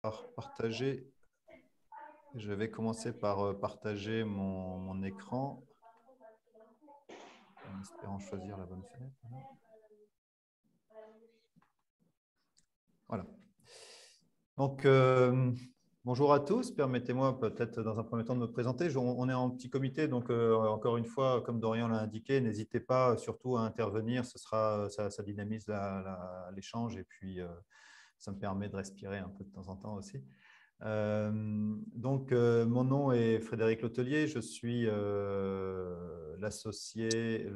Partager. Je vais commencer par partager mon écran en espérant choisir la bonne fenêtre. Voilà. Donc, bonjour à tous. Permettez-moi peut-être dans un premier temps de me présenter. On est en petit comité, donc encore une fois, comme Dorian l'a indiqué, n'hésitez pas surtout à intervenir. Ça dynamise l'échange et puis ça me permet de respirer un peu de temps en temps aussi. Mon nom est Frédéric Letellier, je suis l'associé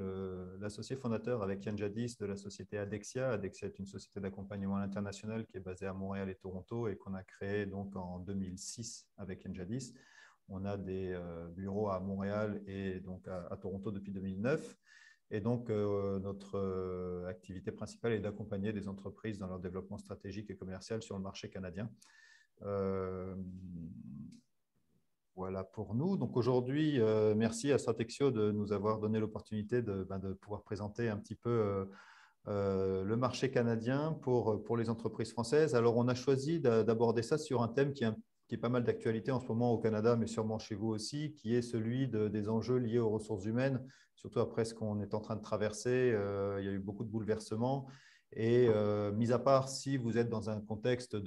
fondateur avec Yann Jadis de la société Adexia. Adexia est une société d'accompagnement international qui est basée à Montréal et Toronto et qu'on a créée donc en 2006 avec Yann Jadis. On a des bureaux à Montréal et donc à Toronto depuis 2009. Et donc, notre activité principale est d'accompagner des entreprises dans leur développement stratégique et commercial sur le marché canadien. Voilà pour nous. Donc aujourd'hui, merci à Stratexio de nous avoir donné l'opportunité de pouvoir présenter un petit peu le marché canadien pour les entreprises françaises. Alors, on a choisi d'aborder ça sur un thème qui est pas mal d'actualité en ce moment au Canada, mais sûrement chez vous aussi, qui est celui des enjeux liés aux ressources humaines, surtout après ce qu'on est en train de traverser. Il y a eu beaucoup de bouleversements. Et mis à part si vous êtes dans un contexte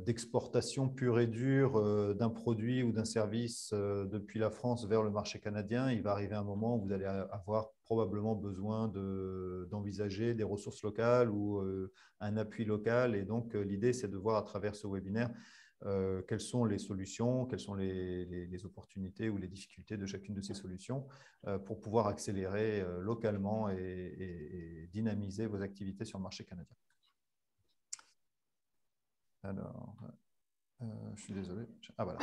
d'exportation pure et dure d'un produit ou d'un service depuis la France vers le marché canadien, il va arriver un moment où vous allez avoir probablement besoin d'envisager des ressources locales ou un appui local. Et donc, l'idée, c'est de voir à travers ce webinaire quelles sont les solutions, quelles sont les opportunités ou les difficultés de chacune de ces solutions pour pouvoir accélérer localement et dynamiser vos activités sur le marché canadien. Alors, je suis désolé. Ah, voilà.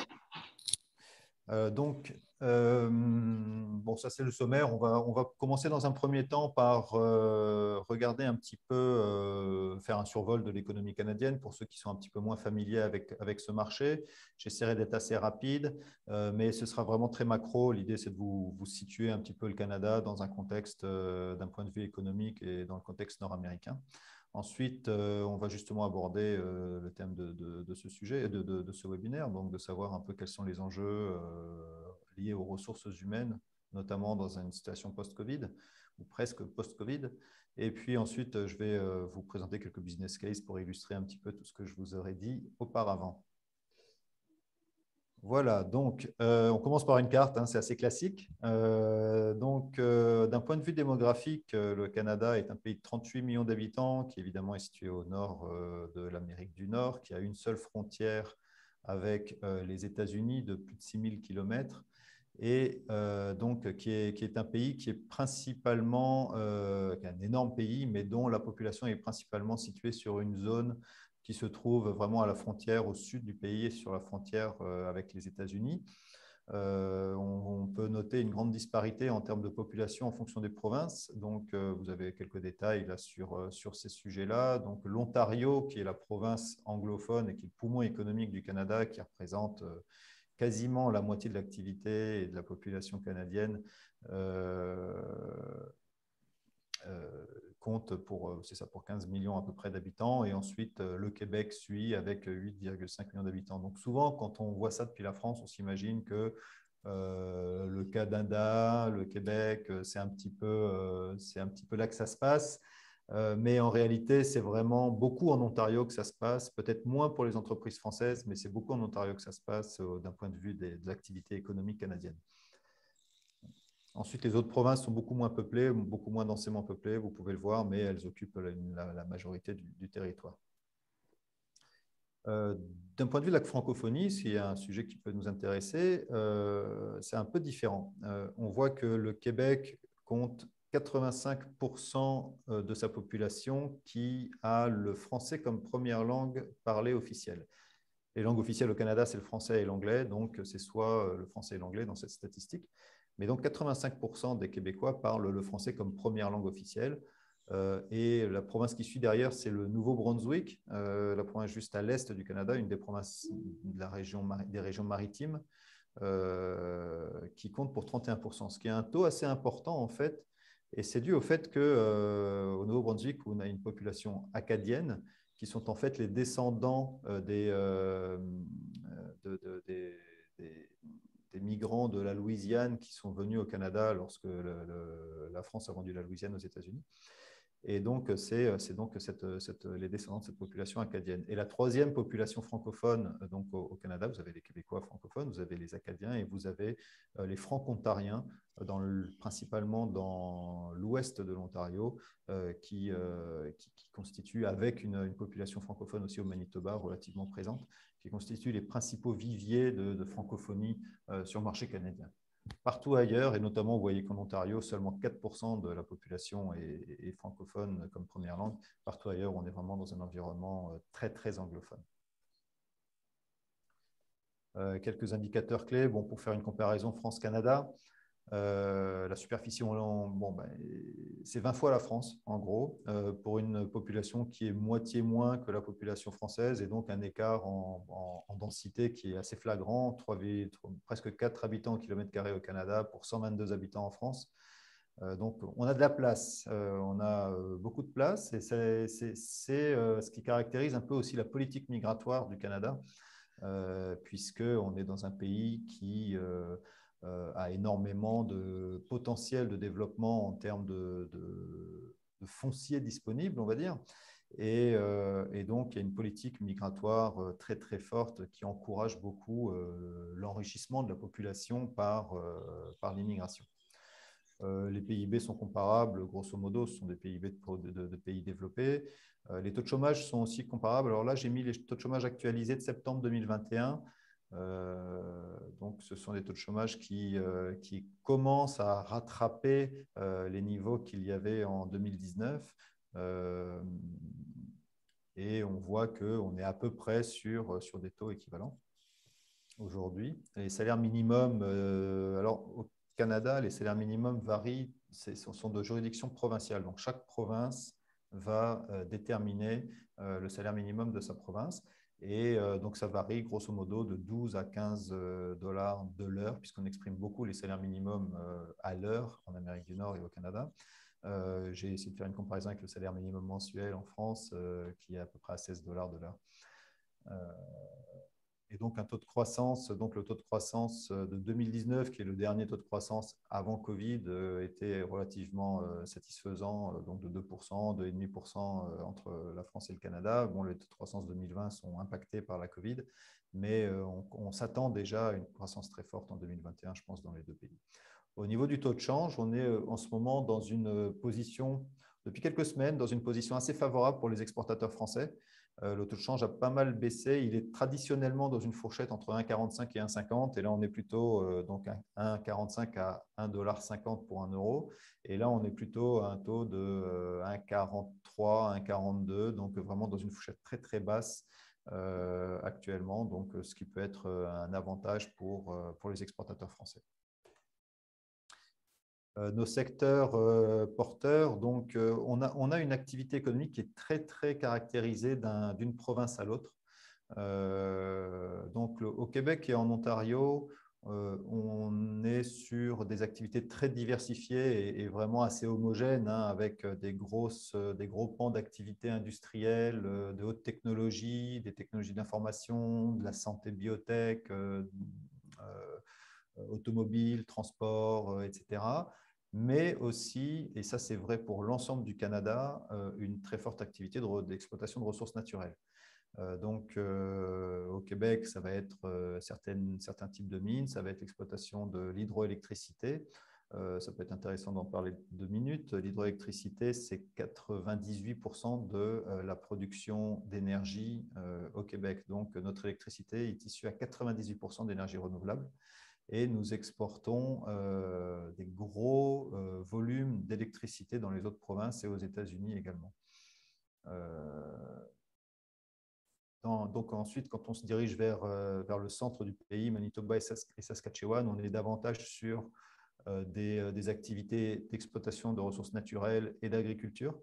Bon, ça c'est le sommaire. On va commencer dans un premier temps par regarder un petit peu, faire un survol de l'économie canadienne pour ceux qui sont un petit peu moins familiers avec ce marché. J'essaierai d'être assez rapide, mais ce sera vraiment très macro. L'idée, c'est de vous situer un petit peu le Canada dans un contexte d'un point de vue économique et dans le contexte nord-américain. Ensuite, on va justement aborder le thème de ce sujet, de ce webinaire, donc de savoir un peu quels sont les enjeux liés aux ressources humaines, notamment dans une situation post-Covid ou presque post-Covid. Et puis ensuite, je vais vous présenter quelques business cases pour illustrer un petit peu tout ce que je vous aurais dit auparavant. Voilà, donc on commence par une carte, hein, c'est assez classique. D'un point de vue démographique, le Canada est un pays de 38 millions d'habitants qui évidemment est situé au nord de l'Amérique du Nord, qui a une seule frontière avec les États-Unis de plus de 6000 km et donc qui est un pays qui est principalement un énorme pays, mais dont la population est principalement située sur une zone qui se trouve vraiment à la frontière au sud du pays et sur la frontière avec les États-Unis. On peut noter une grande disparité en termes de population en fonction des provinces. Donc, vous avez quelques détails là sur ces sujets-là. Donc, l'Ontario, qui est la province anglophone et qui est le poumon économique du Canada, qui représente quasiment la moitié de l'activité et de la population canadienne, compte pour 15 millions à peu près d'habitants. Et ensuite, le Québec suit avec 8,5 millions d'habitants. Donc souvent, quand on voit ça depuis la France, on s'imagine que le Canada, le Québec, c'est un petit peu là que ça se passe. Mais en réalité, c'est vraiment beaucoup en Ontario que ça se passe, peut-être moins pour les entreprises françaises, mais c'est beaucoup en Ontario que ça se passe d'un point de vue de l'activité économique canadienne. Ensuite, les autres provinces sont beaucoup moins peuplées, beaucoup moins densément peuplées, vous pouvez le voir, mais elles occupent la majorité du territoire. D'un point de vue de la francophonie, s'il y a un sujet qui peut nous intéresser, c'est un peu différent. On voit que le Québec compte 85% de sa population qui a le français comme première langue parlée officielle. Les langues officielles au Canada, c'est le français et l'anglais, donc c'est soit le français et l'anglais dans cette statistique. Mais donc 85% des Québécois parlent le français comme première langue officielle. Et la province qui suit derrière, c'est le Nouveau-Brunswick, la province juste à l'est du Canada, une des provinces des régions maritimes, qui compte pour 31%, ce qui est un taux assez important en fait. Et c'est dû au fait qu'au Nouveau-Brunswick, on a une population acadienne qui sont en fait les descendants des migrants de la Louisiane qui sont venus au Canada lorsque la France a vendu la Louisiane aux États-Unis. Et donc, c'est donc les descendants de cette population acadienne. Et la troisième population francophone donc au Canada, vous avez les Québécois francophones, vous avez les Acadiens et vous avez les Franco-ontariens, principalement dans l'ouest de l'Ontario, qui constituent, avec une population francophone aussi au Manitoba relativement présente, qui constituent les principaux viviers de francophonie sur le marché canadien. Partout ailleurs, et notamment, vous voyez qu'en Ontario, seulement 4% de la population est francophone comme première langue. Partout ailleurs, on est vraiment dans un environnement très, très anglophone. Quelques indicateurs clés pour faire une comparaison France-Canada. La superficie, c'est 20 fois la France, en gros, pour une population qui est moitié moins que la population française, et donc un écart en densité qui est assez flagrant, presque 4 habitants au kilomètre carré au Canada pour 122 habitants en France. Donc, on a de la place, on a beaucoup de place, et c'est ce qui caractérise un peu aussi la politique migratoire du Canada, puisqu'on est dans un pays qui a énormément de potentiel de développement en termes de foncier disponible, on va dire. Et donc, il y a une politique migratoire très, très forte qui encourage beaucoup l'enrichissement de la population par l'immigration. Les PIB sont comparables, grosso modo, ce sont des PIB de pays développés. Les taux de chômage sont aussi comparables. Alors là, j'ai mis les taux de chômage actualisés de septembre 2021. Donc, ce sont des taux de chômage qui commencent à rattraper les niveaux qu'il y avait en 2019. Et on voit qu'on est à peu près sur des taux équivalents aujourd'hui. Les salaires minimums, alors au Canada, les salaires minimums varient, sont de juridiction provinciale. Donc, chaque province va déterminer le salaire minimum de sa province. Et donc, ça varie grosso modo de 12 à 15 dollars de l'heure, puisqu'on exprime beaucoup les salaires minimums à l'heure en Amérique du Nord et au Canada. J'ai essayé de faire une comparaison avec le salaire minimum mensuel en France, qui est à peu près à 16 dollars de l'heure. Et donc, un taux de croissance, donc le taux de croissance de 2019, qui est le dernier taux de croissance avant Covid, était relativement satisfaisant, donc de 2%, 2,5% entre la France et le Canada. Bon, les taux de croissance 2020 sont impactés par la Covid, mais on s'attend déjà à une croissance très forte en 2021, je pense, dans les deux pays. Au niveau du taux de change, on est en ce moment dans une position, depuis quelques semaines, dans une position assez favorable pour les exportateurs français. Le taux de change a pas mal baissé. Il est traditionnellement dans une fourchette entre 1,45 et 1,50. Et là, on est plutôt donc 1,45 à 1,50 $ pour 1 euro. Et là, on est plutôt à un taux de 1,43, 1,42. Donc, vraiment dans une fourchette très, très basse actuellement. Donc, ce qui peut être un avantage pour les exportateurs français. Nos secteurs porteurs, donc on a une activité économique qui est très, très caractérisée d'une province à l'autre. Donc, au Québec et en Ontario, on est sur des activités très diversifiées et vraiment assez homogènes, hein, avec des gros pans d'activités industrielles, de haute technologie, des technologies d'information, de la santé biotech, automobile, transport, etc. Mais aussi, et ça c'est vrai pour l'ensemble du Canada, une très forte activité d'exploitation de ressources naturelles. Donc, au Québec, ça va être certains types de mines, ça va être l'exploitation de l'hydroélectricité. Ça peut être intéressant d'en parler 2 minutes. L'hydroélectricité, c'est 98% de la production d'énergie au Québec. Donc, notre électricité est issue à 98% d'énergie renouvelable. Et nous exportons des gros volumes d'électricité dans les autres provinces et aux États-Unis également. Donc ensuite, quand on se dirige vers le centre du pays, Manitoba et Saskatchewan, on est davantage sur des activités d'exploitation de ressources naturelles et d'agriculture.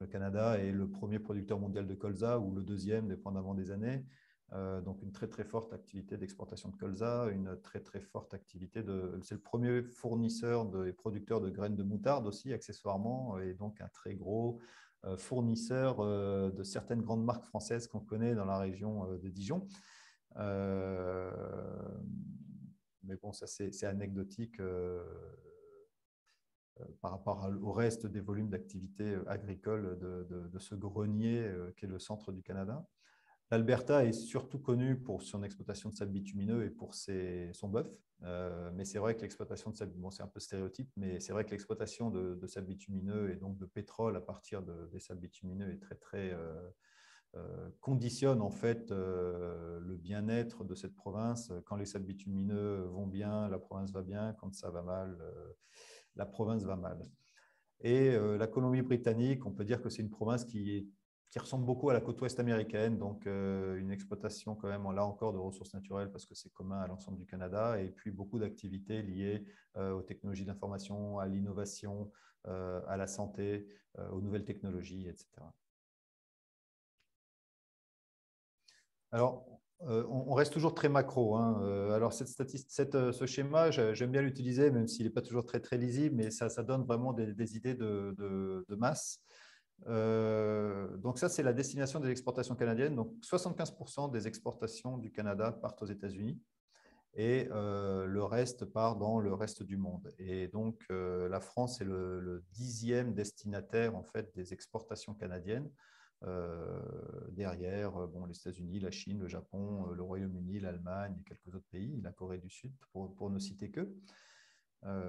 Le Canada est le premier producteur mondial de colza, ou le deuxième, dépendamment des années. Donc, une très, très forte activité d'exportation de colza, une très, très forte activité c'est le premier fournisseur et producteur de graines de moutarde aussi, accessoirement, et donc un très gros fournisseur de certaines grandes marques françaises qu'on connaît dans la région de Dijon. Mais bon, ça c'est anecdotique par rapport au reste des volumes d'activité agricole de ce grenier qui est le centre du Canada. L'Alberta est surtout connu pour son exploitation de sable bitumineux et pour son bœuf. Mais c'est vrai que l'exploitation de sable, bon, c'est un peu stéréotype, mais c'est vrai que l'exploitation de sable bitumineux et donc de pétrole à partir des sables bitumineux est très conditionne en fait le bien-être de cette province. Quand les sables bitumineux vont bien, la province va bien. Quand ça va mal, la province va mal. Et la Colombie-Britannique, on peut dire que c'est une province qui ressemble beaucoup à la côte ouest américaine, donc une exploitation quand même, là encore, de ressources naturelles parce que c'est commun à l'ensemble du Canada, et puis beaucoup d'activités liées aux technologies de l'information, à l'innovation, à la santé, aux nouvelles technologies, etc. Alors, on reste toujours très macro, hein. Alors, ce schéma, j'aime bien l'utiliser, même s'il n'est pas toujours très lisible, mais ça donne vraiment des idées de masse. Donc, ça, c'est la destination des exportations canadiennes. Donc, 75% des exportations du Canada partent aux États-Unis et le reste part dans le reste du monde. Et donc, la France est le 10e destinataire en fait, des exportations canadiennes. Derrière, bon, les États-Unis, la Chine, le Japon, le Royaume-Uni, l'Allemagne et quelques autres pays, la Corée du Sud, pour ne citer que.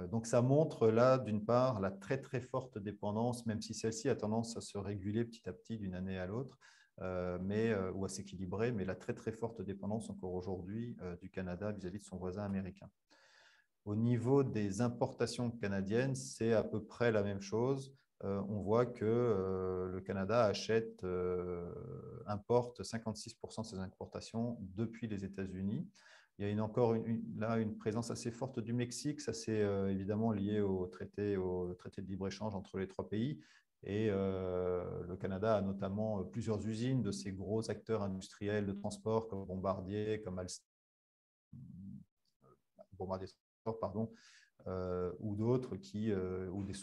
Donc ça montre là, d'une part, la très forte dépendance, même si celle-ci a tendance à se réguler petit à petit d'une année à l'autre, ou à s'équilibrer, mais la très forte dépendance encore aujourd'hui du Canada vis-à-vis de son voisin américain. Au niveau des importations canadiennes, c'est à peu près la même chose. On voit que le Canada importe 56% de ses importations depuis les États-Unis. Il y a encore là une présence assez forte du Mexique. Ça, c'est évidemment lié au traité de libre-échange entre les trois pays. Et le Canada a notamment plusieurs usines de ces gros acteurs industriels de transport comme Bombardier, comme Alstom, Bombardier, pardon, ou d'autres ou des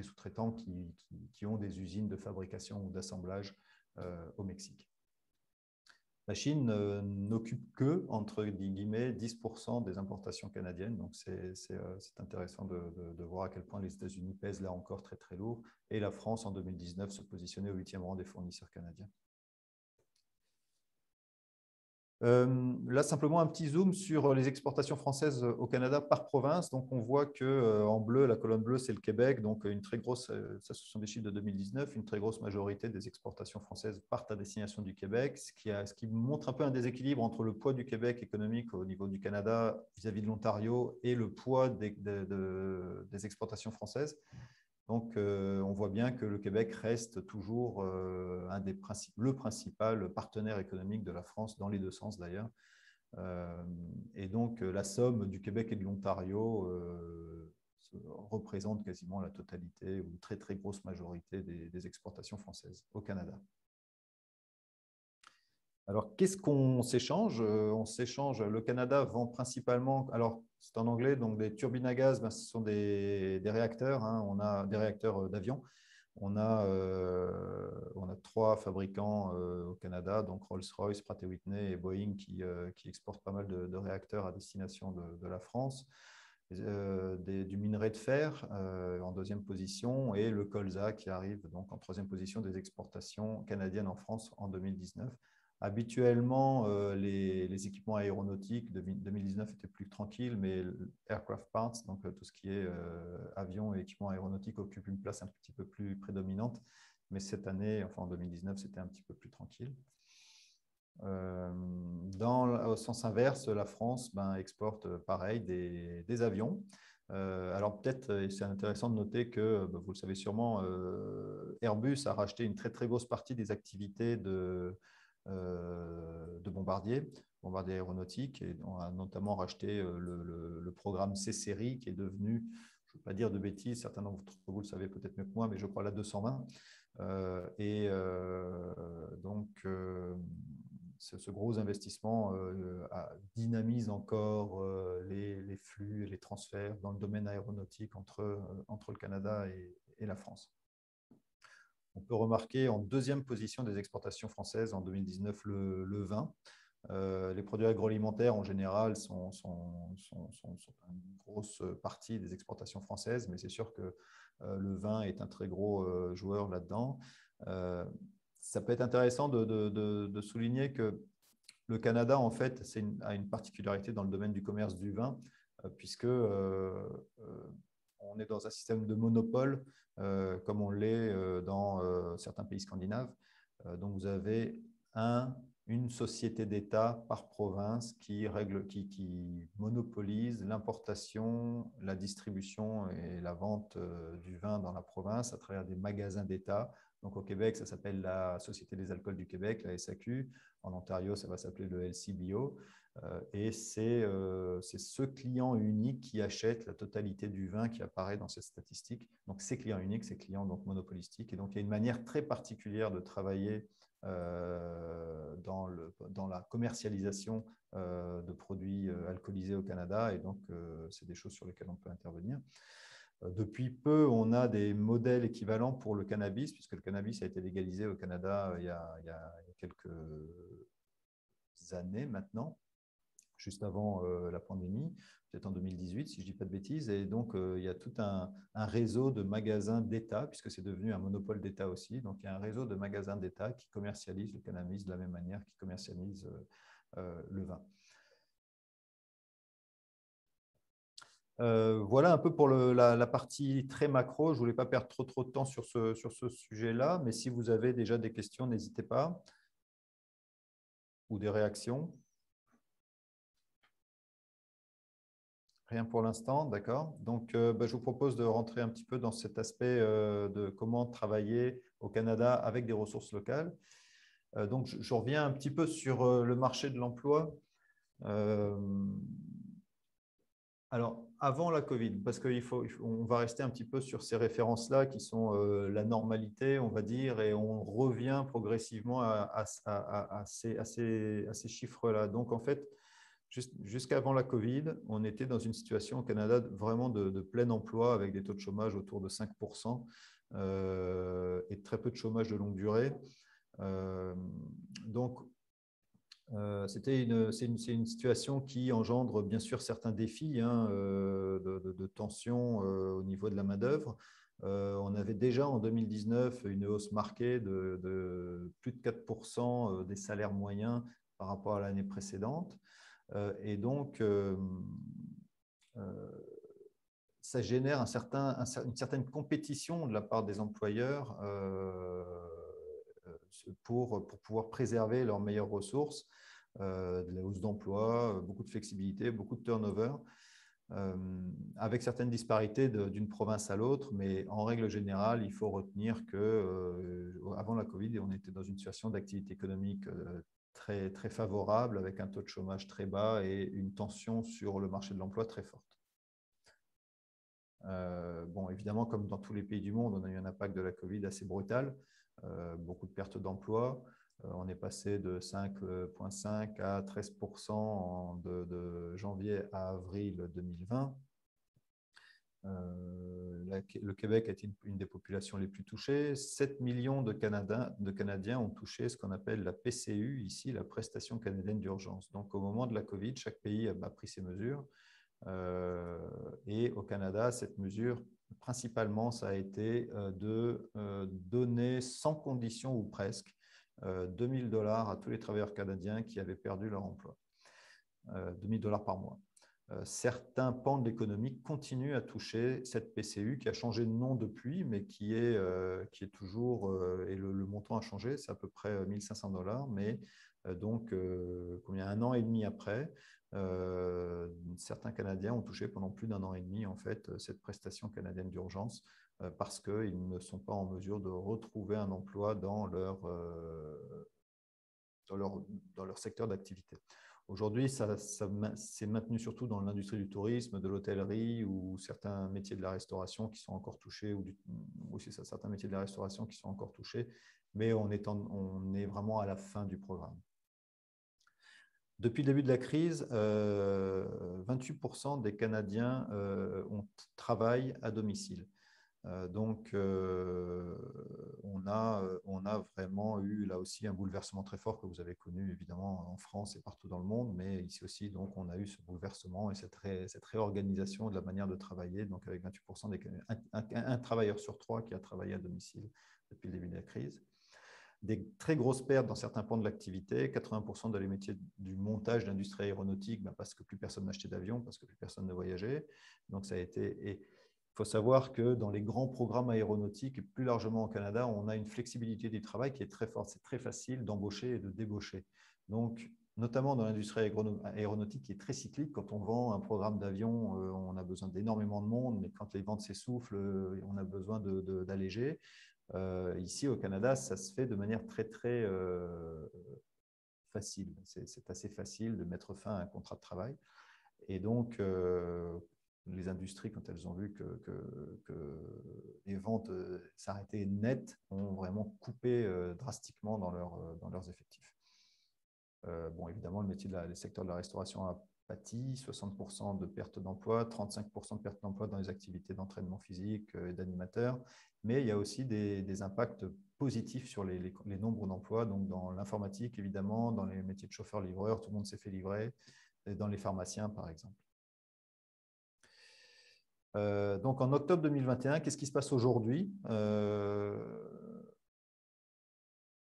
sous-traitants qui ont des usines de fabrication ou d'assemblage au Mexique. La Chine n'occupe que, entre guillemets, 10% des importations canadiennes. Donc, c'est intéressant de voir à quel point les États-Unis pèsent là encore très lourd. Et la France, en 2019, se positionnait au 8e rang des fournisseurs canadiens. Là, simplement un petit zoom sur les exportations françaises au Canada par province. Donc, on voit qu'en bleu, la colonne bleue, c'est le Québec. Donc, une très grosse, ça, ce sont des chiffres de 2019, une très grosse majorité des exportations françaises partent à destination du Québec, ce qui montre un peu un déséquilibre entre le poids du Québec économique au niveau du Canada vis-à-vis de l'Ontario et le poids des exportations françaises. Donc, on voit bien que le Québec reste toujours le principal partenaire économique de la France, dans les deux sens d'ailleurs. Et donc, la somme du Québec et de l'Ontario représente quasiment la totalité ou une très grosse majorité des exportations françaises au Canada. Alors, qu'est-ce qu'on s'échange? On s'échange, le Canada vend principalement, alors c'est en anglais, donc des turbines à gaz, ben, ce sont des réacteurs, hein, on a des réacteurs d'avion. On a trois fabricants au Canada, donc Rolls-Royce, Pratt & Whitney et Boeing, qui exportent pas mal de réacteurs à destination de la France. Du minerai de fer en deuxième position et le colza qui arrive donc en troisième position des exportations canadiennes en France en 2019. Habituellement, les équipements aéronautiques de 2019 étaient plus tranquilles, mais aircraft parts, donc tout ce qui est avions et équipements aéronautiques, occupe une place un petit peu plus prédominante. Mais cette année, enfin en 2019, c'était un petit peu plus tranquille. Au sens inverse, la France exporte pareil des avions. Alors peut-être, c'est intéressant de noter que, vous le savez sûrement, Airbus a racheté une très grosse partie des activités de Bombardier Aéronautique, et on a notamment racheté le programme C-Série qui est devenu, je ne veux pas dire de bêtises, certains d'entre vous le savez peut-être mieux que moi, mais je crois la 220. Donc, ce gros investissement dynamise encore les flux et les transferts dans le domaine aéronautique entre le Canada et la France. On peut remarquer en deuxième position des exportations françaises en 2019 le vin. Les produits agroalimentaires, en général, sont une grosse partie des exportations françaises, mais c'est sûr que le vin est un très gros joueur là-dedans. Ça peut être intéressant de souligner que le Canada, en fait, a une particularité dans le domaine du commerce du vin, puisque on est dans un système de monopole, comme on l'est dans certains pays scandinaves. Donc, vous avez une société d'État par province qui monopolise l'importation, la distribution et la vente du vin dans la province à travers des magasins d'État. Donc, au Québec, ça s'appelle la Société des alcools du Québec, la SAQ. En Ontario, ça va s'appeler le LCBO. Et c'est ce client unique qui achète la totalité du vin qui apparaît dans cette statistique. Donc, ces clients uniques, ces clients donc monopolistiques. Et donc, il y a une manière très particulière de travailler dans la commercialisation de produits alcoolisés au Canada. Et donc, c'est des choses sur lesquelles on peut intervenir. Depuis peu, on a des modèles équivalents pour le cannabis, puisque le cannabis a été légalisé au Canada il y a quelques années maintenant, juste avant la pandémie, peut-être en 2018, si je ne dis pas de bêtises. Et donc, il y a tout un réseau de magasins d'État, puisque c'est devenu un monopole d'État aussi. Donc, il y a un réseau de magasins d'État qui commercialisent le cannabis de la même manière qu'ils commercialisent le vin. Voilà un peu pour la partie très macro. Je ne voulais pas perdre trop de temps sur ce sujet-là, mais si vous avez déjà des questions, n'hésitez pas, ou des réactions. Rien pour l'instant, d'accord. Donc, je vous propose de rentrer un petit peu dans cet aspect de comment travailler au Canada avec des ressources locales. Donc, je reviens un petit peu sur le marché de l'emploi. Alors, avant la Covid, parce qu'on va rester un petit peu sur ces références-là qui sont la normalité, on va dire, et on revient progressivement à ces chiffres-là. Donc, en fait, jusqu'avant la Covid, on était dans une situation au Canada vraiment de plein emploi avec des taux de chômage autour de 5% et très peu de chômage de longue durée. Donc, c'est une situation qui engendre bien sûr certains défis de tension au niveau de la main-d'œuvre. On avait déjà en 2019 une hausse marquée de plus de 4% des salaires moyens par rapport à l'année précédente. Et donc, ça génère une certaine compétition de la part des employeurs pour pouvoir préserver leurs meilleures ressources, de la hausse d'emploi, beaucoup de flexibilité, beaucoup de turnover, avec certaines disparités d'une province à l'autre, mais en règle générale, il faut retenir qu'avant la Covid, on était dans une situation d'activité économique très, très favorable, avec un taux de chômage très bas et une tension sur le marché de l'emploi très forte. Bon, évidemment, comme dans tous les pays du monde, on a eu un impact de la Covid assez brutal, beaucoup de pertes d'emplois. On est passé de 5,5 à 13% de janvier à avril 2020. Le Québec est une des populations les plus touchées. 7 millions de Canadiens ont touché ce qu'on appelle la PCU, ici, la prestation canadienne d'urgence. Donc, au moment de la Covid, chaque pays a pris ses mesures. Et au Canada, cette mesure, principalement, ça a été de donner sans condition ou presque 2 000 $ à tous les travailleurs canadiens qui avaient perdu leur emploi. 2 000 $ par mois. Certains pans de l'économie continuent à toucher cette PCU qui a changé de nom depuis, mais qui est toujours, et le montant a changé, c'est à peu près 1 500 $, mais donc, un an et demi après, certains Canadiens ont touché pendant plus d'un an et demi en fait, cette prestation canadienne d'urgence parce qu'ils ne sont pas en mesure de retrouver un emploi dans leur secteur d'activité. Aujourd'hui, ça s'est maintenu surtout dans l'industrie du tourisme, de l'hôtellerie ou certains métiers de la restauration qui sont encore touchés, certains métiers de la restauration qui sont encore touchés, mais on est vraiment à la fin du programme. Depuis le début de la crise, 28% des Canadiens travaillent à domicile. On a vraiment eu là aussi un bouleversement très fort que vous avez connu évidemment en France et partout dans le monde, mais ici aussi, donc, on a eu ce bouleversement et cette réorganisation de la manière de travailler, donc avec 28% un travailleur sur trois qui a travaillé à domicile depuis le début de la crise. Des très grosses pertes dans certains pans de l'activité, 80% dans les métiers du montage de l'industrie aéronautique, parce que plus personne n'achetait d'avions, parce que plus personne ne voyageait. Donc ça a été... Et il faut savoir que dans les grands programmes aéronautiques, et plus largement au Canada, on a une flexibilité du travail qui est très forte. C'est très facile d'embaucher et de débaucher. Donc, notamment dans l'industrie aéronautique qui est très cyclique, quand on vend un programme d'avion, on a besoin d'énormément de monde, mais quand les ventes s'essoufflent, on a besoin d'alléger. Ici, au Canada, ça se fait de manière très facile. C'est assez facile de mettre fin à un contrat de travail. Et donc, les industries, quand elles ont vu que les ventes s'arrêtaient net, ont vraiment coupé drastiquement dans leurs effectifs. Bon, évidemment, le secteur de la restauration a pâti, 60% de perte d'emploi, 35% de perte d'emploi dans les activités d'entraînement physique et d'animateur, mais il y a aussi des impacts positifs sur les nombres d'emplois, donc dans l'informatique, évidemment, dans les métiers de chauffeur-livreur, tout le monde s'est fait livrer, et dans les pharmaciens, par exemple. Donc, en octobre 2021, qu'est-ce qui se passe aujourd'hui?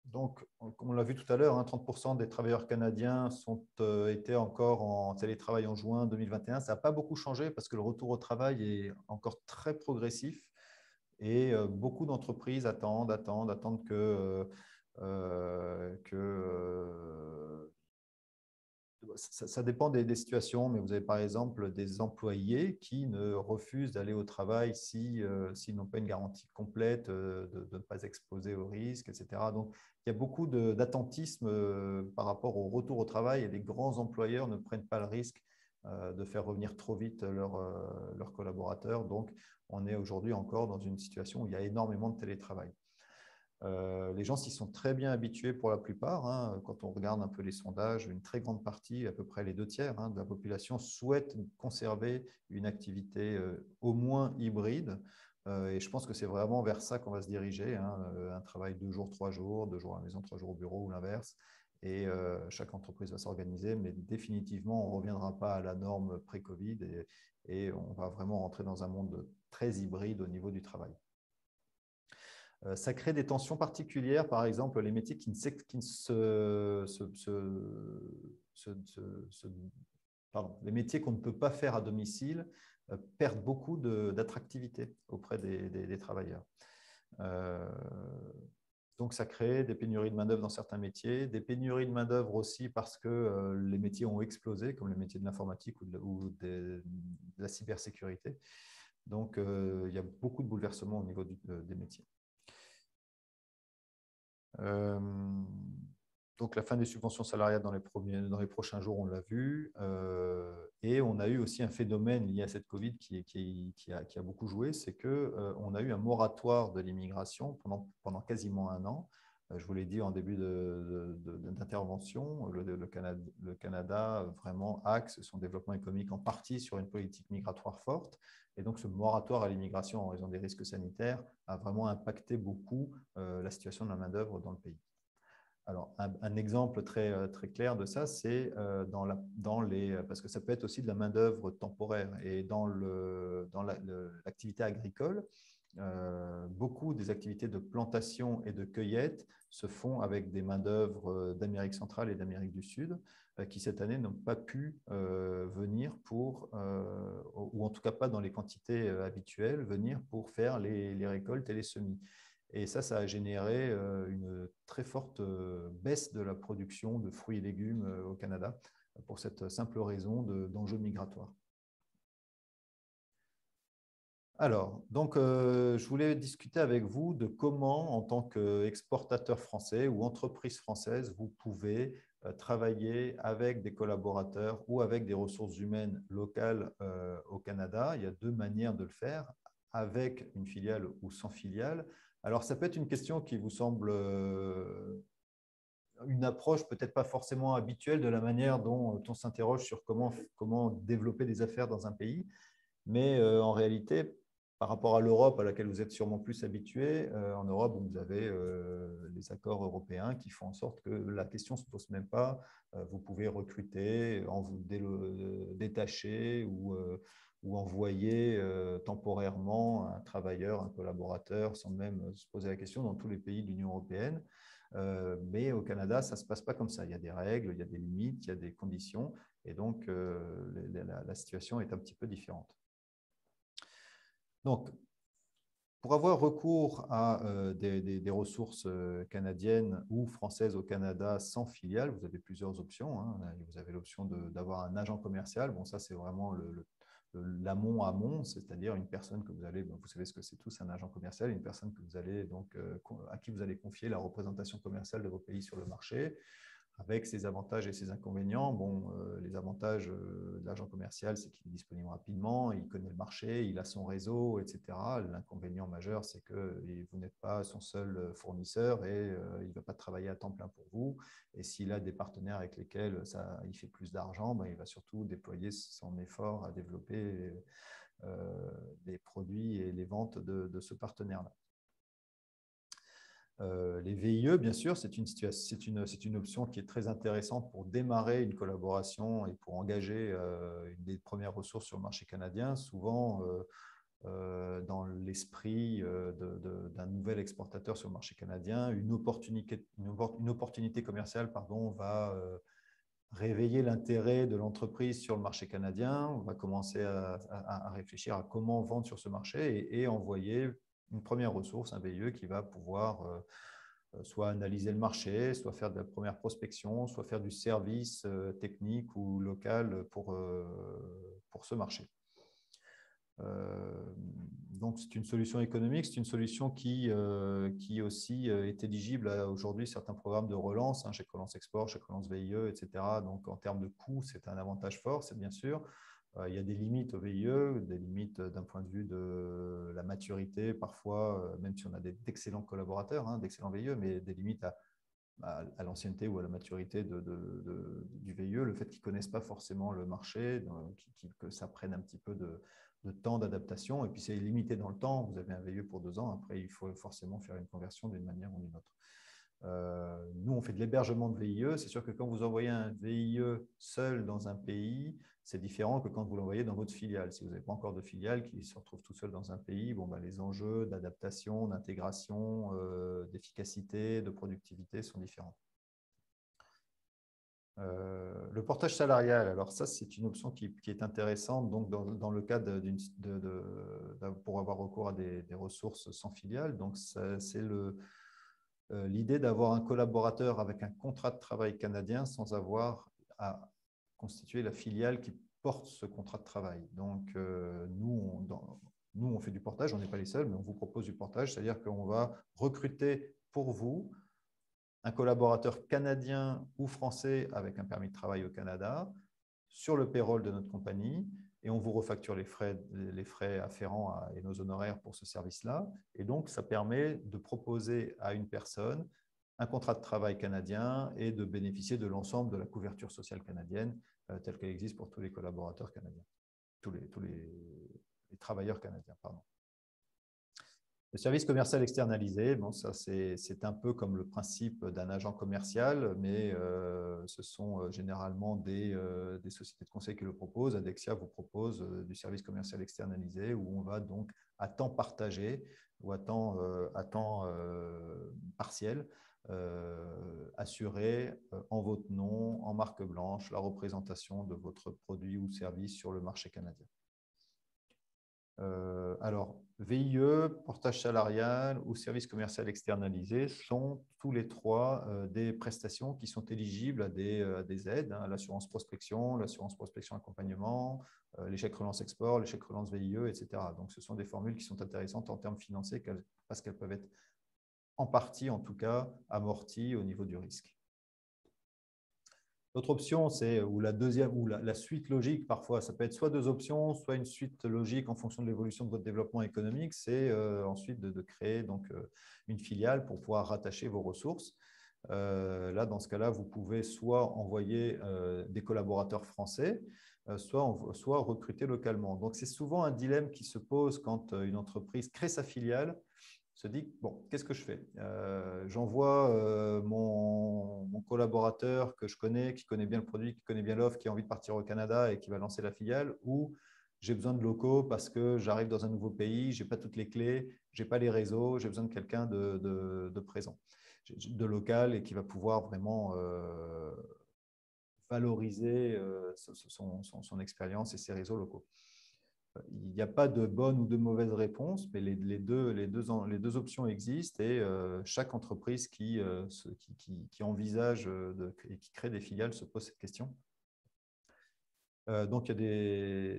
Donc, comme on l'a vu tout à l'heure, 30% des travailleurs canadiens étaient encore en télétravail en juin 2021. Ça n'a pas beaucoup changé parce que le retour au travail est encore très progressif et beaucoup d'entreprises attendent que ça dépend des situations, mais vous avez par exemple des employés qui ne refusent d'aller au travail s'ils n'ont pas une garantie complète de ne pas exposer au risque, etc. Donc, il y a beaucoup d'attentisme par rapport au retour au travail et les grands employeurs ne prennent pas le risque de faire revenir trop vite leurs collaborateurs. Donc, on est aujourd'hui encore dans une situation où il y a énormément de télétravail. Les gens s'y sont très bien habitués pour la plupart. Quand on regarde un peu les sondages, une très grande partie, à peu près les 2/3 de la population, souhaite conserver une activité au moins hybride. Et je pense que c'est vraiment vers ça qu'on va se diriger. Un travail 2 jours, 3 jours, 2 jours à la maison, 3 jours au bureau ou l'inverse. Et chaque entreprise va s'organiser, mais définitivement, on ne reviendra pas à la norme pré-Covid et on va vraiment rentrer dans un monde très hybride au niveau du travail. Ça crée des tensions particulières, par exemple, les métiers qui les métiers qu'on ne peut pas faire à domicile perdent beaucoup d'attractivité auprès des travailleurs. Donc, ça crée des pénuries de main-d'œuvre dans certains métiers, des pénuries de main-d'œuvre aussi parce que les métiers ont explosé, comme les métiers de l'informatique ou de la cybersécurité. Donc, il y a beaucoup de bouleversements au niveau des métiers. Donc, la fin des subventions salariales dans les prochains jours, on l'a vu. Et on a eu aussi un phénomène lié à cette Covid qui a beaucoup joué, c'est qu'on a eu un moratoire de l'immigration pendant quasiment un an. Je vous l'ai dit en début d'intervention, le Canada vraiment axe son développement économique en partie sur une politique migratoire forte. Et donc, ce moratoire à l'immigration en raison des risques sanitaires a vraiment impacté beaucoup la situation de la main-d'œuvre dans le pays. Alors, un exemple très clair de ça, c'est parce que ça peut être aussi de la main-d'œuvre temporaire. Et dans l'activité agricole, beaucoup des activités de plantation et de cueillette se font avec des main-d'œuvre d'Amérique centrale et d'Amérique du Sud qui, cette année, n'ont pas pu venir ou en tout cas pas dans les quantités habituelles, venir pour faire les récoltes et les semis. Et ça a généré une très forte baisse de la production de fruits et légumes au Canada pour cette simple raison d'enjeux migratoires. Alors, donc, je voulais discuter avec vous de comment, en tant qu'exportateur français ou entreprise française, vous pouvez travailler avec des collaborateurs ou avec des ressources humaines locales au Canada. Il y a deux manières de le faire, avec une filiale ou sans filiale. Alors, ça peut être une question qui vous semble une approche peut-être pas forcément habituelle de la manière dont on s'interroge sur comment développer des affaires dans un pays. Mais en réalité, par rapport à l'Europe, à laquelle vous êtes sûrement plus habitué, en Europe, vous avez les accords européens qui font en sorte que la question ne se pose même pas. Vous pouvez recruter, en vous détacher ou envoyer temporairement un travailleur, un collaborateur, sans même se poser la question dans tous les pays de l'Union européenne. Mais au Canada, ça ne se passe pas comme ça. Il y a des règles, il y a des limites, il y a des conditions. Et donc, la situation est un petit peu différente. Donc, pour avoir recours à des ressources canadiennes ou françaises au Canada sans filiale, vous avez plusieurs options. Hein. Vous avez l'option d'avoir un agent commercial. Bon, ça, c'est vraiment l'amont amont, c'est-à-dire une personne que vous allez, vous savez ce que c'est tous un agent commercial, une personne que vous allez donc, à qui vous allez confier la représentation commerciale de vos pays sur le marché, avec ses avantages et ses inconvénients. Bon, les avantages de l'agent commercial, c'est qu'il est disponible rapidement, il connaît le marché, il a son réseau, etc. L'inconvénient majeur, c'est que vous n'êtes pas son seul fournisseur et il ne va pas travailler à temps plein pour vous. Et s'il a des partenaires avec lesquels il fait plus d'argent, ben, il va surtout déployer son effort à développer les produits et les ventes de ce partenaire-là. Les VIE, bien sûr, c'est une option qui est très intéressante pour démarrer une collaboration et pour engager une des premières ressources sur le marché canadien. Souvent, dans l'esprit d'un nouvel exportateur sur le marché canadien, une opportunité commerciale va réveiller l'intérêt de l'entreprise sur le marché canadien. On va commencer à réfléchir à comment vendre sur ce marché et envoyer une première ressource, un VIE qui va pouvoir soit analyser le marché, soit faire de la première prospection, soit faire du service technique ou local pour ce marché. Donc, c'est une solution économique, c'est une solution qui aussi est éligible à aujourd'hui certains programmes de relance, hein, chèque relance export, chèque relance VIE, etc. Donc, en termes de coûts, c'est un avantage fort, c'est bien sûr. Il y a des limites au VIE, des limites d'un point de vue de la maturité, parfois, même si on a d'excellents collaborateurs, hein, d'excellents VIE, mais des limites à l'ancienneté ou à la maturité du VIE, le fait qu'ils ne connaissent pas forcément le marché, que ça prenne un petit peu de temps d'adaptation. Et puis, c'est limité dans le temps. Vous avez un VIE pour 2 ans. Après, il faut forcément faire une conversion d'une manière ou d'une autre. Nous, on fait de l'hébergement de VIE. C'est sûr que quand vous envoyez un VIE seul dans un pays, c'est différent que quand vous l'envoyez dans votre filiale. Si vous n'avez pas encore de filiale qui se retrouve tout seul dans un pays, bon, ben, les enjeux d'adaptation, d'intégration, d'efficacité, de productivité sont différents. Le portage salarial, alors ça, c'est une option qui est intéressante donc dans le cas pour avoir recours à des ressources sans filiale. Donc, c'est l'idée d'avoir un collaborateur avec un contrat de travail canadien sans avoir à constituer la filiale qui porte ce contrat de travail. Donc, nous, on fait du portage, on n'est pas les seuls, mais on vous propose du portage, c'est-à-dire qu'on va recruter pour vous un collaborateur canadien ou français avec un permis de travail au Canada sur le payroll de notre compagnie et on vous refacture les frais afférents et nos honoraires pour ce service-là. Et donc, ça permet de proposer à une personne un contrat de travail canadien et de bénéficier de l'ensemble de la couverture sociale canadienne telle qu'elle existe pour tous les collaborateurs canadiens, tous les travailleurs canadiens, pardon. Le service commercial externalisé, bon, ça c'est un peu comme le principe d'un agent commercial, mais ce sont généralement des sociétés de conseil qui le proposent. Adexia vous propose du service commercial externalisé où on va donc à temps partagé ou à temps partiel assurer en votre nom, en marque blanche, la représentation de votre produit ou service sur le marché canadien. Alors, VIE, portage salarial ou service commercial externalisé sont tous les trois des prestations qui sont éligibles à des aides, hein, l'assurance prospection accompagnement, les chèques relance export, les chèques relance VIE, etc. Donc, ce sont des formules qui sont intéressantes en termes financiers parce qu'elles peuvent être en partie, en tout cas, amorties au niveau du risque. L'autre option, c'est ou la suite logique, parfois, ça peut être soit 2 options, soit une suite logique en fonction de l'évolution de votre développement économique, c'est ensuite de créer donc, une filiale pour pouvoir rattacher vos ressources. Là, dans ce cas-là, vous pouvez soit envoyer des collaborateurs français, soit recruter localement. Donc, c'est souvent un dilemme qui se pose quand une entreprise crée sa filiale, se dit, bon, qu'est-ce que je fais? J'envoie mon collaborateur que je connais, qui connaît bien le produit, qui connaît bien l'offre, qui a envie de partir au Canada et qui va lancer la filiale, ou j'ai besoin de locaux parce que j'arrive dans un nouveau pays, je n'ai pas toutes les clés, je n'ai pas les réseaux, j'ai besoin de quelqu'un de présent, de local et qui va pouvoir vraiment valoriser son expérience et ses réseaux locaux. Il n'y a pas de bonne ou de mauvaise réponse, mais les deux options existent et chaque entreprise qui envisage et qui crée des filiales se pose cette question. Donc, il y a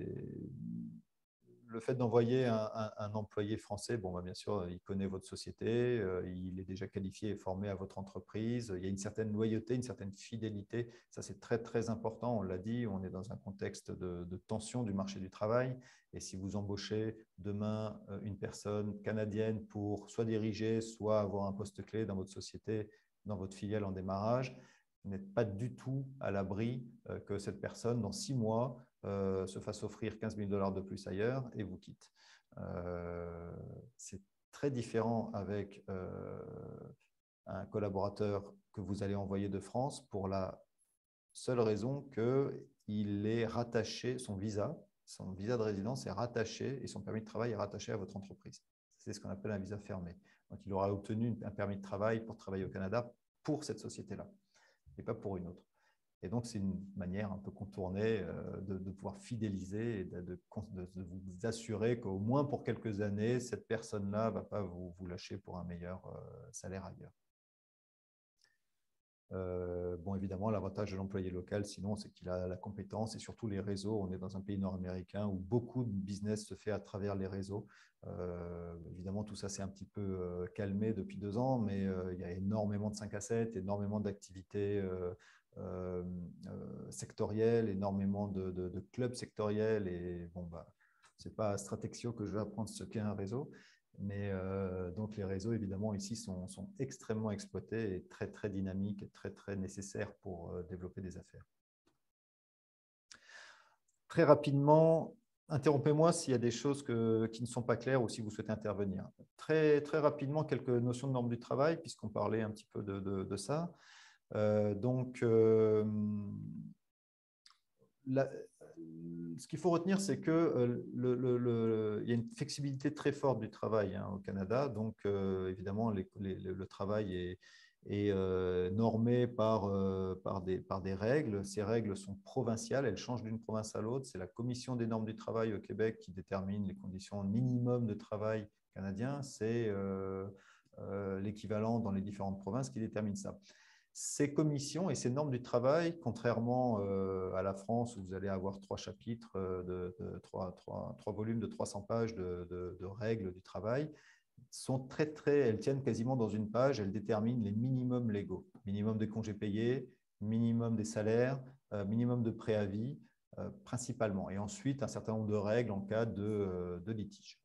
le fait d'envoyer un employé français, bon, bah, bien sûr, il connaît votre société, il est déjà qualifié et formé à votre entreprise, il y a une certaine loyauté, une certaine fidélité. Ça, c'est très, très important. On l'a dit, on est dans un contexte de tension du marché du travail. Et si vous embauchez demain une personne canadienne pour soit diriger, soit avoir un poste clé dans votre société, dans votre filiale en démarrage, vous n'êtes pas du tout à l'abri que cette personne, dans 6 mois, se fasse offrir 15 000 $ de plus ailleurs et vous quitte. C'est très différent avec un collaborateur que vous allez envoyer de France pour la seule raison qu'il est rattaché, son visa de résidence est rattaché et son permis de travail est rattaché à votre entreprise. C'est ce qu'on appelle un visa fermé. Donc, il aura obtenu un permis de travail pour travailler au Canada pour cette société-là et pas pour une autre. Et donc, c'est une manière un peu contournée de pouvoir fidéliser et de vous assurer qu'au moins pour quelques années, cette personne-là ne va pas vous lâcher pour un meilleur salaire ailleurs. Bon, évidemment, l'avantage de l'employé local, sinon, c'est qu'il a la compétence et surtout les réseaux. On est dans un pays nord-américain où beaucoup de business se fait à travers les réseaux. Évidemment, tout ça s'est un petit peu calmé depuis 2 ans, mais il y a énormément de 5 à 7, énormément d'activités sectorielles, énormément de clubs sectoriels. Et bon, bah, ce n'est pas à Stratexio que je vais apprendre ce qu'est un réseau. Mais donc les réseaux, évidemment, ici sont extrêmement exploités et très, très dynamiques et très, très nécessaires pour développer des affaires. Très rapidement, interrompez-moi s'il y a des choses qui ne sont pas claires ou si vous souhaitez intervenir. Très, très rapidement, quelques notions de normes du travail, puisqu'on parlait un petit peu de ça. Ce qu'il faut retenir, c'est qu'il y a une flexibilité très forte du travail au Canada. Donc, évidemment, le travail est normé par des règles. Ces règles sont provinciales, elles changent d'une province à l'autre. C'est la Commission des normes du travail au Québec qui détermine les conditions minimum de travail canadien. C'est l'équivalent dans les différentes provinces qui détermine ça. Ces commissions et ces normes du travail, contrairement à la France où vous allez avoir 3 chapitres, 3 volumes de 300 pages de règles du travail, elles tiennent quasiment dans une page, elles déterminent les minimums légaux, minimum des congés payés, minimum des salaires, minimum de préavis, principalement. Et ensuite, un certain nombre de règles en cas de litige.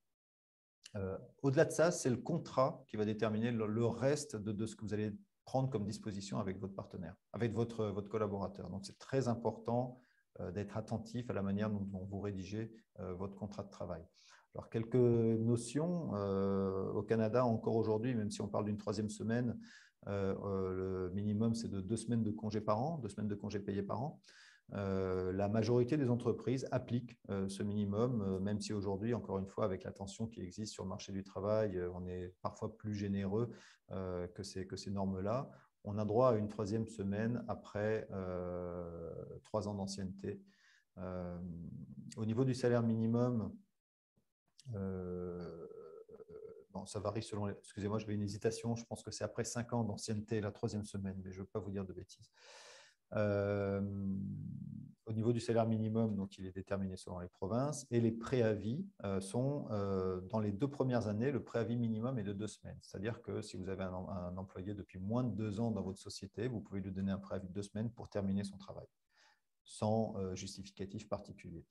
Au-delà de ça, c'est le contrat qui va déterminer le reste de ce que vous allez prendre comme disposition avec votre partenaire, avec votre collaborateur. Donc, c'est très important d'être attentif à la manière dont vous rédigez votre contrat de travail. Alors, quelques notions. Au Canada, encore aujourd'hui, même si on parle d'une 3e semaine, le minimum, c'est de 2 semaines de congés par an, 2 semaines de congés payés par an. La majorité des entreprises appliquent ce minimum, même si aujourd'hui, encore une fois, avec la tension qui existe sur le marché du travail, on est parfois plus généreux que ces normes-là. On a droit à une 3e semaine après 3 ans d'ancienneté. Au niveau du salaire minimum, bon, ça varie selon les... Excusez-moi, j'avais une hésitation. Je pense que c'est après 5 ans d'ancienneté la 3e semaine, mais je ne veux pas vous dire de bêtises. Au niveau du salaire minimum, donc il est déterminé selon les provinces, et les préavis sont dans les 2 premières années, le préavis minimum est de 2 semaines. C'est-à-dire que si vous avez un employé depuis moins de 2 ans dans votre société, vous pouvez lui donner un préavis de 2 semaines pour terminer son travail, sans justificatif particulier.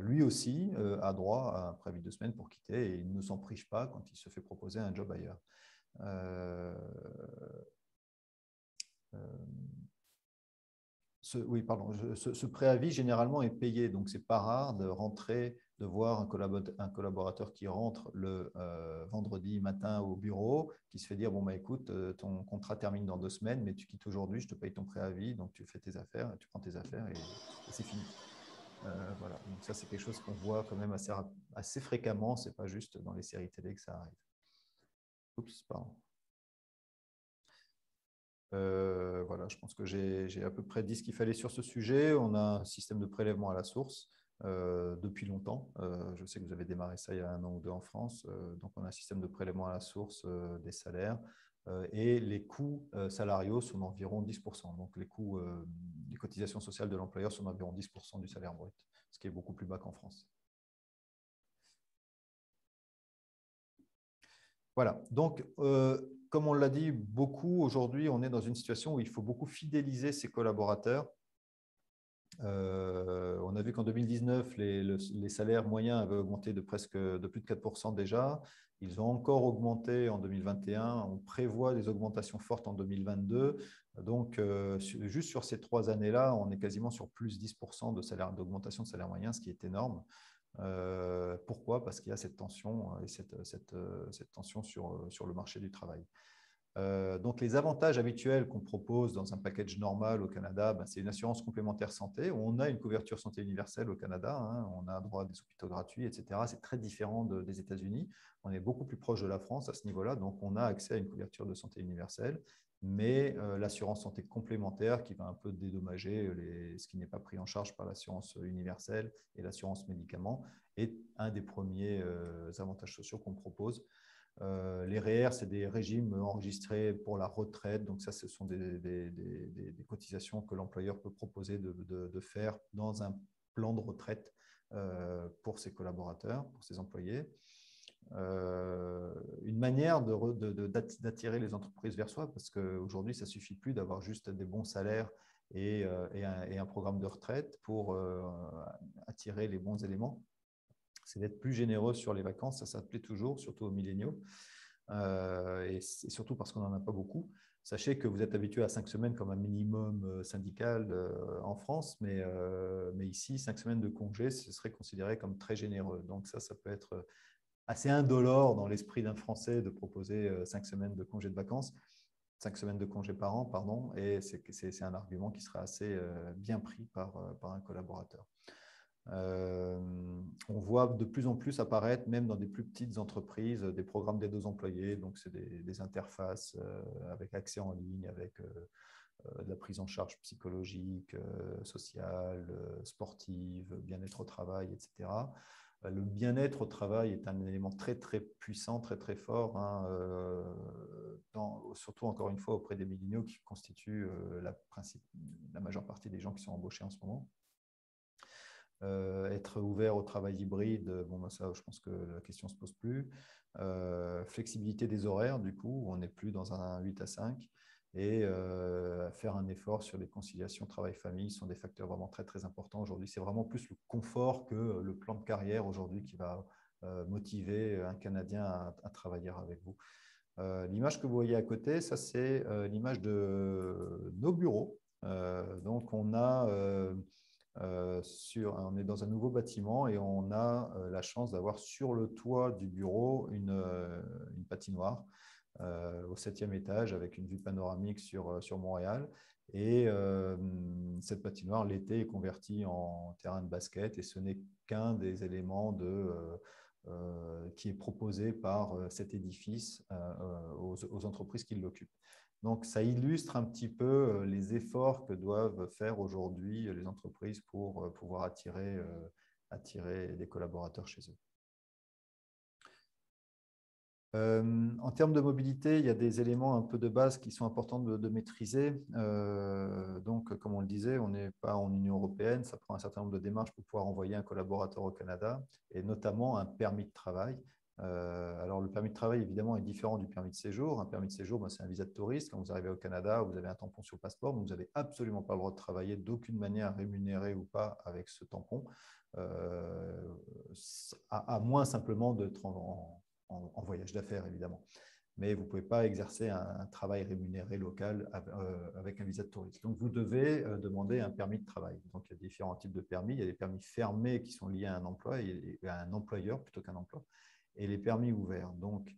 Lui aussi a droit à un préavis de 2 semaines pour quitter et il ne s'en prive pas quand il se fait proposer un job ailleurs. Oui, pardon, ce préavis généralement est payé, donc c'est pas rare de rentrer, de voir un collaborateur qui rentre le vendredi matin au bureau, qui se fait dire bon bah écoute, ton contrat termine dans 2 semaines, mais tu quittes aujourd'hui, je te paye ton préavis, donc tu fais tes affaires, tu prends tes affaires et c'est fini. Voilà, donc ça c'est quelque chose qu'on voit quand même assez fréquemment, c'est pas juste dans les séries télé que ça arrive. Oups, pardon. Voilà, je pense que j'ai à peu près dit ce qu'il fallait sur ce sujet. On a un système de prélèvement à la source depuis longtemps. Je sais que vous avez démarré ça il y a 1 an ou 2 en France. Donc, on a un système de prélèvement à la source des salaires et les coûts salariaux sont d'environ 10%. Donc, les cotisations sociales de l'employeur sont d'environ 10% du salaire brut, ce qui est beaucoup plus bas qu'en France. Voilà, donc comme on l'a dit beaucoup, aujourd'hui, on est dans une situation où il faut beaucoup fidéliser ses collaborateurs. On a vu qu'en 2019, les salaires moyens avaient augmenté de plus de 4% déjà. Ils ont encore augmenté en 2021. On prévoit des augmentations fortes en 2022. Donc, juste sur ces 3 années-là, on est quasiment sur plus 10% d'augmentation de salaire moyen, ce qui est énorme. Pourquoi? Parce qu'il y a cette tension et cette tension sur le marché du travail. Donc, les avantages habituels qu'on propose dans un package normal au Canada, ben, c'est une assurance complémentaire santé. On a une couverture santé universelle au Canada, hein, on a droit à des hôpitaux gratuits, etc. C'est très différent des États-Unis. On est beaucoup plus proche de la France à ce niveau-là, donc on a accès à une couverture de santé universelle, mais l'assurance santé complémentaire qui va un peu dédommager ce qui n'est pas pris en charge par l'assurance universelle et l'assurance médicaments est un des premiers avantages sociaux qu'on propose. Les REER, c'est des régimes enregistrés pour la retraite. Donc ça, ce sont des cotisations que l'employeur peut proposer de faire dans un plan de retraite pour ses collaborateurs, pour ses employés. Une manière d'attirer les entreprises vers soi, parce qu'aujourd'hui, ça ne suffit plus d'avoir juste des bons salaires et un programme de retraite pour attirer les bons éléments. C'est d'être plus généreux sur les vacances, ça plaît toujours, surtout aux milléniaux, et surtout parce qu'on n'en a pas beaucoup. Sachez que vous êtes habitué à 5 semaines comme un minimum syndical en France, mais ici, 5 semaines de congé, ce serait considéré comme très généreux. Donc ça peut être assez indolore dans l'esprit d'un Français de proposer 5 semaines de congé de vacances, 5 semaines de congé par an, pardon, et c'est un argument qui sera assez bien pris par un collaborateur. On voit de plus en plus apparaître, même dans des plus petites entreprises, des programmes d'aide aux employés. Donc, c'est des interfaces avec accès en ligne, avec de la prise en charge psychologique, sociale, sportive, bien-être au travail, etc. Le bien-être au travail est un élément très, très puissant, très, très fort, hein, surtout, encore une fois, auprès des milléniaux qui constituent la majeure partie des gens qui sont embauchés en ce moment. Être ouvert au travail hybride, bon, ben ça, je pense que la question ne se pose plus. Flexibilité des horaires, du coup, on n'est plus dans un 8 à 5. Et faire un effort sur les conciliations travail-famille sont des facteurs vraiment très, très importants aujourd'hui. C'est vraiment plus le confort que le plan de carrière aujourd'hui qui va motiver un Canadien à travailler avec vous. L'image que vous voyez à côté, ça c'est l'image de nos bureaux. Donc on a on est dans un nouveau bâtiment et on a la chance d'avoir sur le toit du bureau une patinoire au 7e étage avec une vue panoramique sur Montréal. Et cette patinoire, l'été, est convertie en terrain de basket et ce n'est qu'un des éléments qui est proposé par cet édifice aux entreprises qui l'occupent. Donc, ça illustre un petit peu les efforts que doivent faire aujourd'hui les entreprises pour pouvoir attirer des collaborateurs chez eux. En termes de mobilité, il y a des éléments un peu de base qui sont importants de maîtriser. Donc, comme on le disait, on n'est pas en Union européenne, ça prend un certain nombre de démarches pour pouvoir envoyer un collaborateur au Canada, et notamment un permis de travail. Alors, le permis de travail, évidemment, est différent du permis de séjour. Un permis de séjour, c'est un visa de touriste. Quand vous arrivez au Canada, vous avez un tampon sur le passeport, donc vous n'avez absolument pas le droit de travailler d'aucune manière, rémunérée ou pas, avec ce tampon, à moins simplement d'être en voyage d'affaires, évidemment. mais vous ne pouvez pas exercer un travail rémunéré local avec un visa de touriste. Donc, vous devez demander un permis de travail. Donc, il y a différents types de permis. Il y a des permis fermés qui sont liés à un emploi, et à un employeur plutôt qu'un emploi, et les permis ouverts. Donc,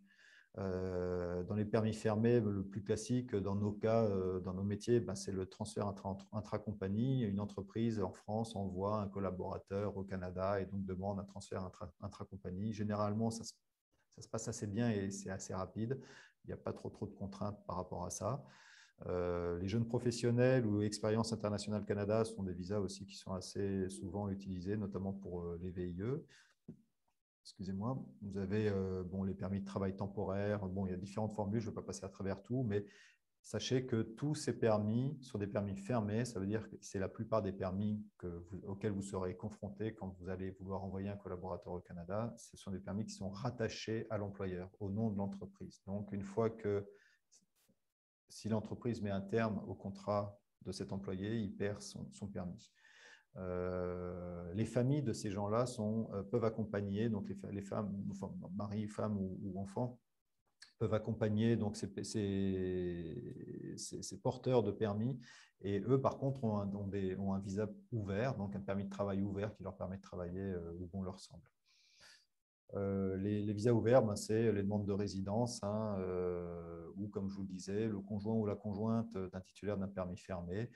dans les permis fermés, le plus classique dans nos cas, dans nos métiers, ben, c'est le transfert intra-compagnie. Une entreprise en France envoie un collaborateur au Canada et donc demande un transfert intra-compagnie. Généralement, ça se passe assez bien et c'est assez rapide. Il n'y a pas trop de contraintes par rapport à ça. Les jeunes professionnels ou expérience internationale Canada sont des visas aussi qui sont assez souvent utilisés, notamment pour les VIE. Excusez-moi, vous avez les permis de travail temporaire. Bon, il y a différentes formules, je ne vais pas passer à travers tout, mais sachez que tous ces permis sont des permis fermés. Ça veut dire que c'est la plupart des permis auxquels vous serez confrontés quand vous allez vouloir envoyer un collaborateur au Canada. Ce sont des permis qui sont rattachés à l'employeur, au nom de l'entreprise. Donc, une fois que si l'entreprise met un terme au contrat de cet employé, il perd son permis. Les familles de ces gens-là peuvent accompagner, donc les femmes, enfin, mari, femme ou enfants, peuvent accompagner donc ces porteurs de permis. Et eux, par contre, ont un visa ouvert, donc un permis de travail ouvert qui leur permet de travailler où bon leur semble. Les visas ouverts, ben, c'est les demandes de résidence, où, comme je vous le disais, le conjoint ou la conjointe d'un titulaire d'un permis fermé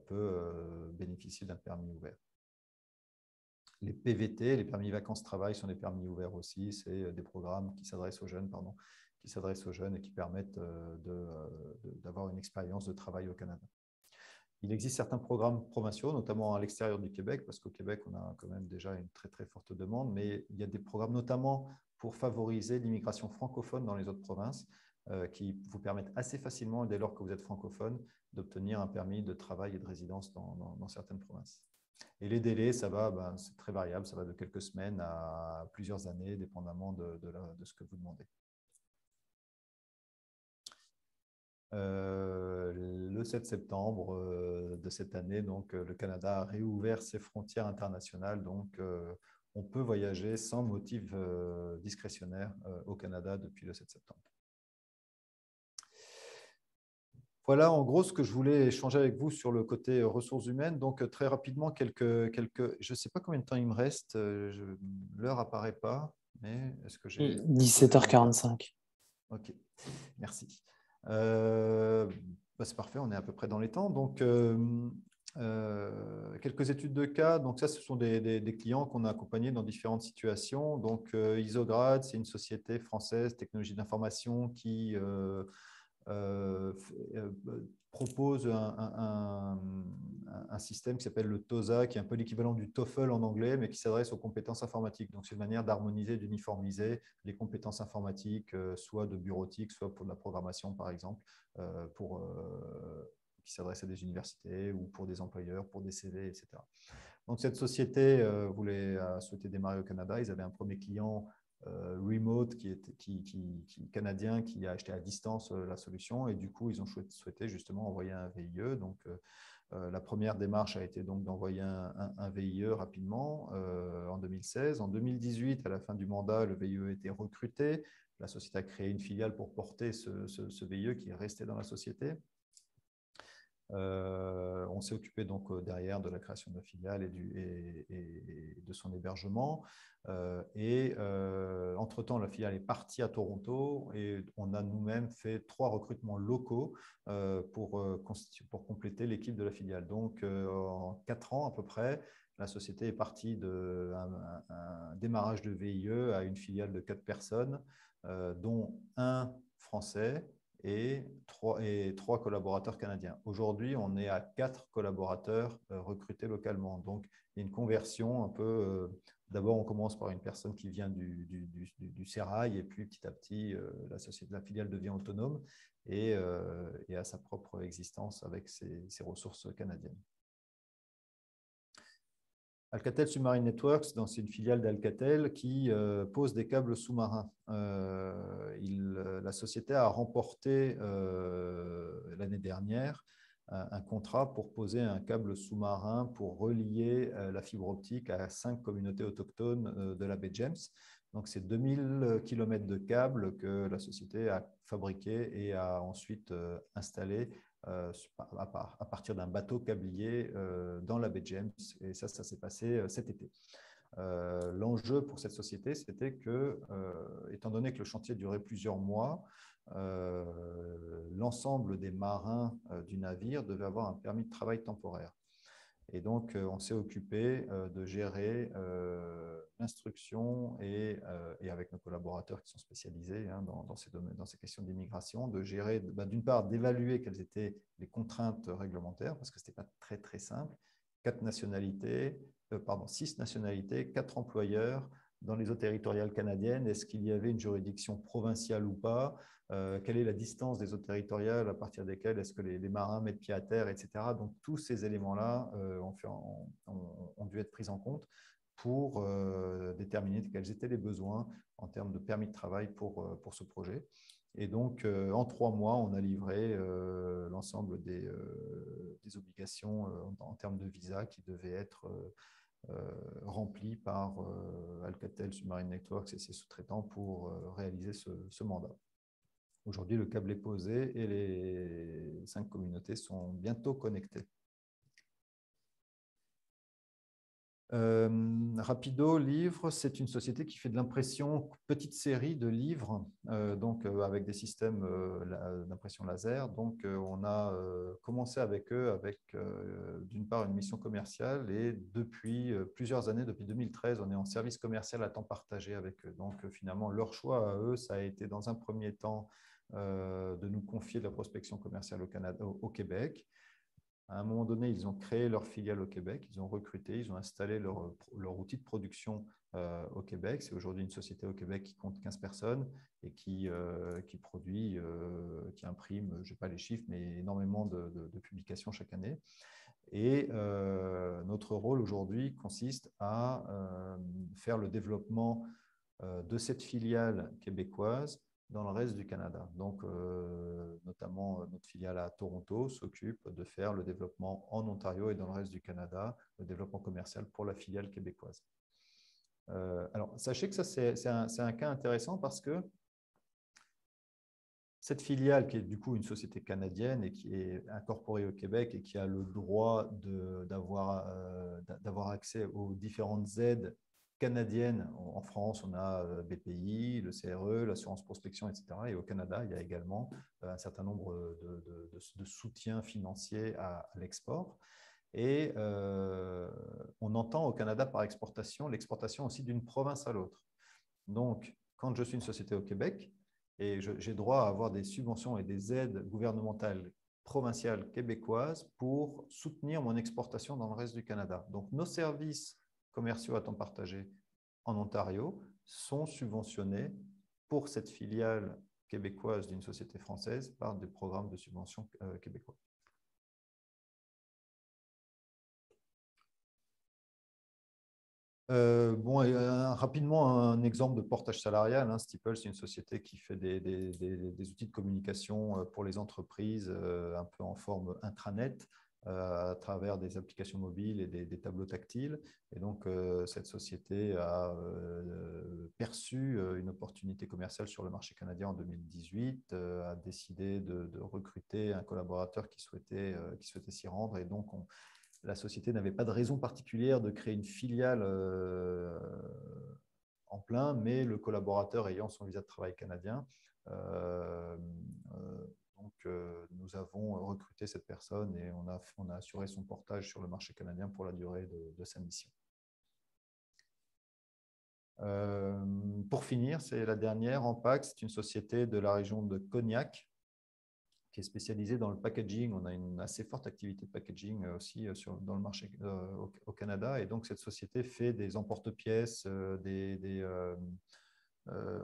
peut bénéficier d'un permis ouvert. Les PVT, les permis vacances-travail, sont des permis ouverts aussi. C'est des programmes qui s'adressent aux jeunes, et qui permettent d'avoir une expérience de travail au Canada. Il existe certains programmes provinciaux, notamment à l'extérieur du Québec, parce qu'au Québec, on a quand même déjà une très, très forte demande, mais il y a des programmes notamment pour favoriser l'immigration francophone dans les autres provinces, qui vous permettent assez facilement, dès lors que vous êtes francophone, d'obtenir un permis de travail et de résidence dans certaines provinces. Et les délais, c'est très variable, ça va de quelques semaines à plusieurs années, dépendamment de ce que vous demandez. Le 7 septembre de cette année, donc, le Canada a réouvert ses frontières internationales. Donc, on peut voyager sans motif discrétionnaire au Canada depuis le 7 septembre. Voilà en gros ce que je voulais échanger avec vous sur le côté ressources humaines. Donc, très rapidement, je ne sais pas combien de temps il me reste. L'heure n'apparaît pas, mais est-ce que j'ai… 17h45. Ok, merci. C'est parfait, on est à peu près dans les temps. Donc, quelques études de cas. Donc, ça, ce sont des clients qu'on a accompagnés dans différentes situations. Donc, Isograd, c'est une société française, technologie d'information, qui propose un système qui s'appelle le TOSA, qui est un peu l'équivalent du TOEFL en anglais, mais qui s'adresse aux compétences informatiques. Donc, c'est une manière d'harmoniser, d'uniformiser les compétences informatiques, soit de bureautique, soit pour de la programmation, par exemple, qui s'adresse à des universités ou pour des employeurs, pour des CV, etc. Donc, cette société a souhaité démarrer au Canada. Ils avaient un premier client remote canadien, qui a acheté à distance la solution, et du coup ils ont souhaité justement envoyer un VIE. Donc la première démarche a été donc d'envoyer un VIE rapidement en 2016. En 2018, à la fin du mandat, le VIE a été recruté. La société a créé une filiale pour porter ce VIE qui est resté dans la société. On s'est occupé donc derrière de la création de la filiale et de son hébergement. Entre-temps, la filiale est partie à Toronto et on a nous-mêmes fait 3 recrutements locaux pour compléter l'équipe de la filiale. Donc, en 4 ans à peu près, la société est partie d'un démarrage de VIE à une filiale de 4 personnes, dont un Français et 3 collaborateurs canadiens. Aujourd'hui, on est à 4 collaborateurs recrutés localement. Donc, il y a une conversion un peu… D'abord, on commence par une personne qui vient du sérail, et puis petit à petit, la filiale devient autonome et a sa propre existence avec ses ressources canadiennes. Alcatel Submarine Networks, c'est une filiale d'Alcatel qui pose des câbles sous-marins. La société a remporté l'année dernière un contrat pour poser un câble sous-marin pour relier la fibre optique à 5 communautés autochtones de la baie James. Donc, c'est 2000 km de câbles que la société a fabriqué et a ensuite installé à partir d'un bateau câblier dans la baie James. Et ça s'est passé cet été. L'enjeu pour cette société, c'était que, étant donné que le chantier durait plusieurs mois, l'ensemble des marins du navire devaient avoir un permis de travail temporaire. Et donc, on s'est occupé de gérer l'instruction et avec nos collaborateurs qui sont spécialisés dans ces domaines, dans ces questions d'immigration, de gérer, d'une part, d'évaluer quelles étaient les contraintes réglementaires, parce que ce n'était pas très, très simple. 6 nationalités, 4 employeurs dans les eaux territoriales canadiennes. Est-ce qu'il y avait une juridiction provinciale ou pas? Quelle est la distance des eaux territoriales à partir desquelles est-ce que les marins mettent pied à terre, etc. Donc, tous ces éléments-là ont dû être pris en compte pour déterminer quels étaient les besoins en termes de permis de travail pour ce projet. Et donc, en 3 mois, on a livré l'ensemble des obligations en termes de visa qui devaient être remplies par Alcatel Submarine Networks et ses sous-traitants pour réaliser ce mandat. Aujourd'hui, le câble est posé et les 5 communautés sont bientôt connectées. Rapido Livre, c'est une société qui fait de l'impression, petite série de livres, avec des systèmes d'impression laser. Donc, on a commencé avec eux avec d'une part une mission commerciale et depuis plusieurs années, depuis 2013, on est en service commercial à temps partagé avec eux. Donc, finalement, leur choix à eux, ça a été dans un premier temps de nous confier de la prospection commerciale au Canada, au Québec. À un moment donné, ils ont créé leur filiale au Québec, ils ont recruté, ils ont installé leur outil de production au Québec. C'est aujourd'hui une société au Québec qui compte 15 personnes et qui produit, qui imprime, je n'ai pas les chiffres, mais énormément de publications chaque année. Et notre rôle aujourd'hui consiste à faire le développement de cette filiale québécoise dans le reste du Canada. Donc, notamment, notre filiale à Toronto s'occupe de faire le développement en Ontario et dans le reste du Canada, le développement commercial pour la filiale québécoise. Alors, sachez que ça, c'est un cas intéressant parce que cette filiale, qui est du coup une société canadienne et qui est incorporée au Québec et qui a le droit d'avoir accès aux différentes aides canadiennes. En France, on a BPI, le CRE, l'assurance prospection, etc. Et au Canada, il y a également un certain nombre de soutiens financiers à l'export. Et on entend au Canada par exportation l'exportation aussi d'une province à l'autre. Donc, quand je suis une société au Québec, et j'ai droit à avoir des subventions et des aides gouvernementales provinciales québécoises pour soutenir mon exportation dans le reste du Canada. Donc, nos services commerciaux à temps partagé en Ontario sont subventionnés pour cette filiale québécoise d'une société française par des programmes de subvention québécois. Rapidement, un exemple de portage salarial. Steeple, c'est une société qui fait des outils de communication pour les entreprises, un peu en forme intranet, à travers des applications mobiles et des tableaux tactiles. Et donc, cette société a perçu une opportunité commerciale sur le marché canadien en 2018, a décidé de recruter un collaborateur qui souhaitait s'y rendre. Et donc, la société n'avait pas de raison particulière de créer une filiale en plein, mais le collaborateur ayant son visa de travail canadien, nous avons recruté cette personne et on a assuré son portage sur le marché canadien pour la durée de sa mission. Pour finir, c'est la dernière, Ampac, c'est une société de la région de Cognac, qui est spécialisée dans le packaging. On a une assez forte activité de packaging aussi dans le marché au Canada. Et donc, cette société fait des emporte-pièces,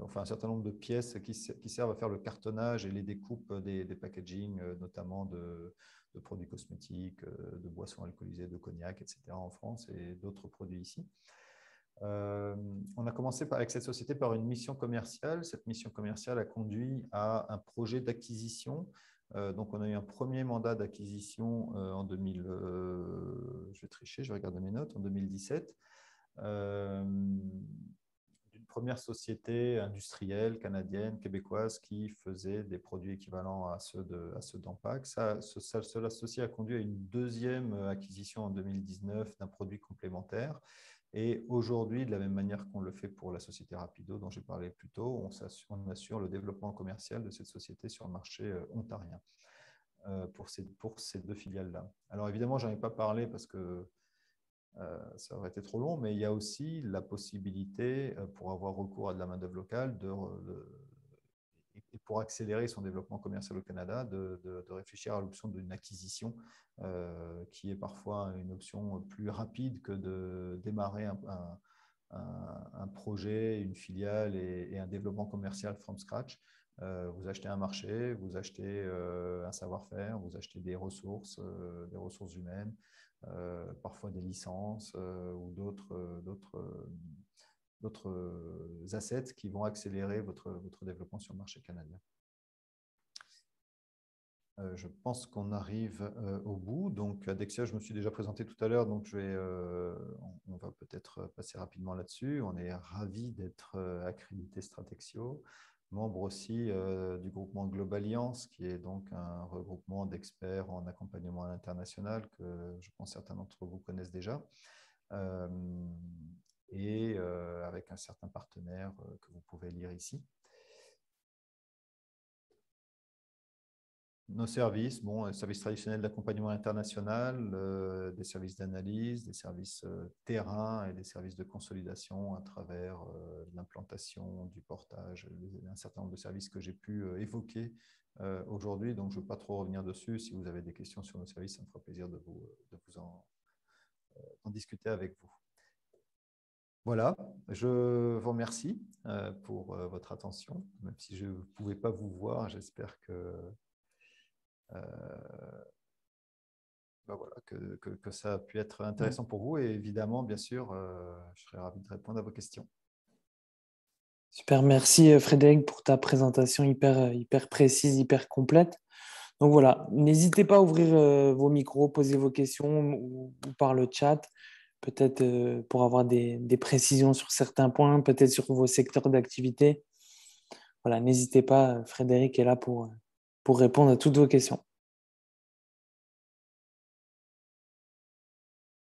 enfin un certain nombre de pièces qui servent à faire le cartonnage et les découpes des packaging, notamment de produits cosmétiques, de boissons alcoolisées, de cognac, etc. en France et d'autres produits ici. On a commencé avec cette société par une mission commerciale. Cette mission commerciale a conduit à un projet d'acquisition. Donc, on a eu un premier mandat d'acquisition en 2000. Je vais tricher, je vais regarder mes notes, en 2017. D'une première société industrielle canadienne, québécoise, qui faisait des produits équivalents à ceux d'Ampac. Cela associé a conduit à une deuxième acquisition en 2019 d'un produit complémentaire. Et aujourd'hui, de la même manière qu'on le fait pour la société Rapido, dont j'ai parlé plus tôt, on assure le développement commercial de cette société sur le marché ontarien pour ces deux filiales-là. Alors évidemment, je n'en ai pas parlé parce que ça aurait été trop long, mais il y a aussi la possibilité, pour avoir recours à de la main-d'œuvre locale, et pour accélérer son développement commercial au Canada, de réfléchir à l'option d'une acquisition qui est parfois une option plus rapide que de démarrer un projet, une filiale et un développement commercial from scratch. Vous achetez un marché, vous achetez un savoir-faire, vous achetez des ressources humaines, parfois des licences ou d'autres assets qui vont accélérer votre développement sur le marché canadien. Je pense qu'on arrive au bout. Donc, Dexia, je me suis déjà présenté tout à l'heure, donc on va peut-être passer rapidement là-dessus. On est ravis d'être accrédité Stratexio, membre aussi du groupement Globaliance, qui est donc un regroupement d'experts en accompagnement à l'international que je pense certains d'entre vous connaissent déjà. Et avec un certain partenaire que vous pouvez lire ici. Nos services, services traditionnels d'accompagnement international, des services d'analyse, des services terrain et des services de consolidation à travers l'implantation, du portage, un certain nombre de services que j'ai pu évoquer aujourd'hui. Donc, je ne veux pas trop revenir dessus. Si vous avez des questions sur nos services, ça me fera plaisir de vous en discuter avec vous. Voilà, je vous remercie pour votre attention. Même si je ne pouvais pas vous voir, j'espère que voilà, que ça a pu être intéressant pour vous. Et évidemment, bien sûr, je serais ravi de répondre à vos questions. Super, merci Frédéric pour ta présentation hyper précise, hyper complète. Donc voilà, n'hésitez pas à ouvrir vos micros, poser vos questions ou par le chat, peut-être pour avoir des précisions sur certains points, peut-être sur vos secteurs d'activité. Voilà, n'hésitez pas, Frédéric est là pour répondre à toutes vos questions.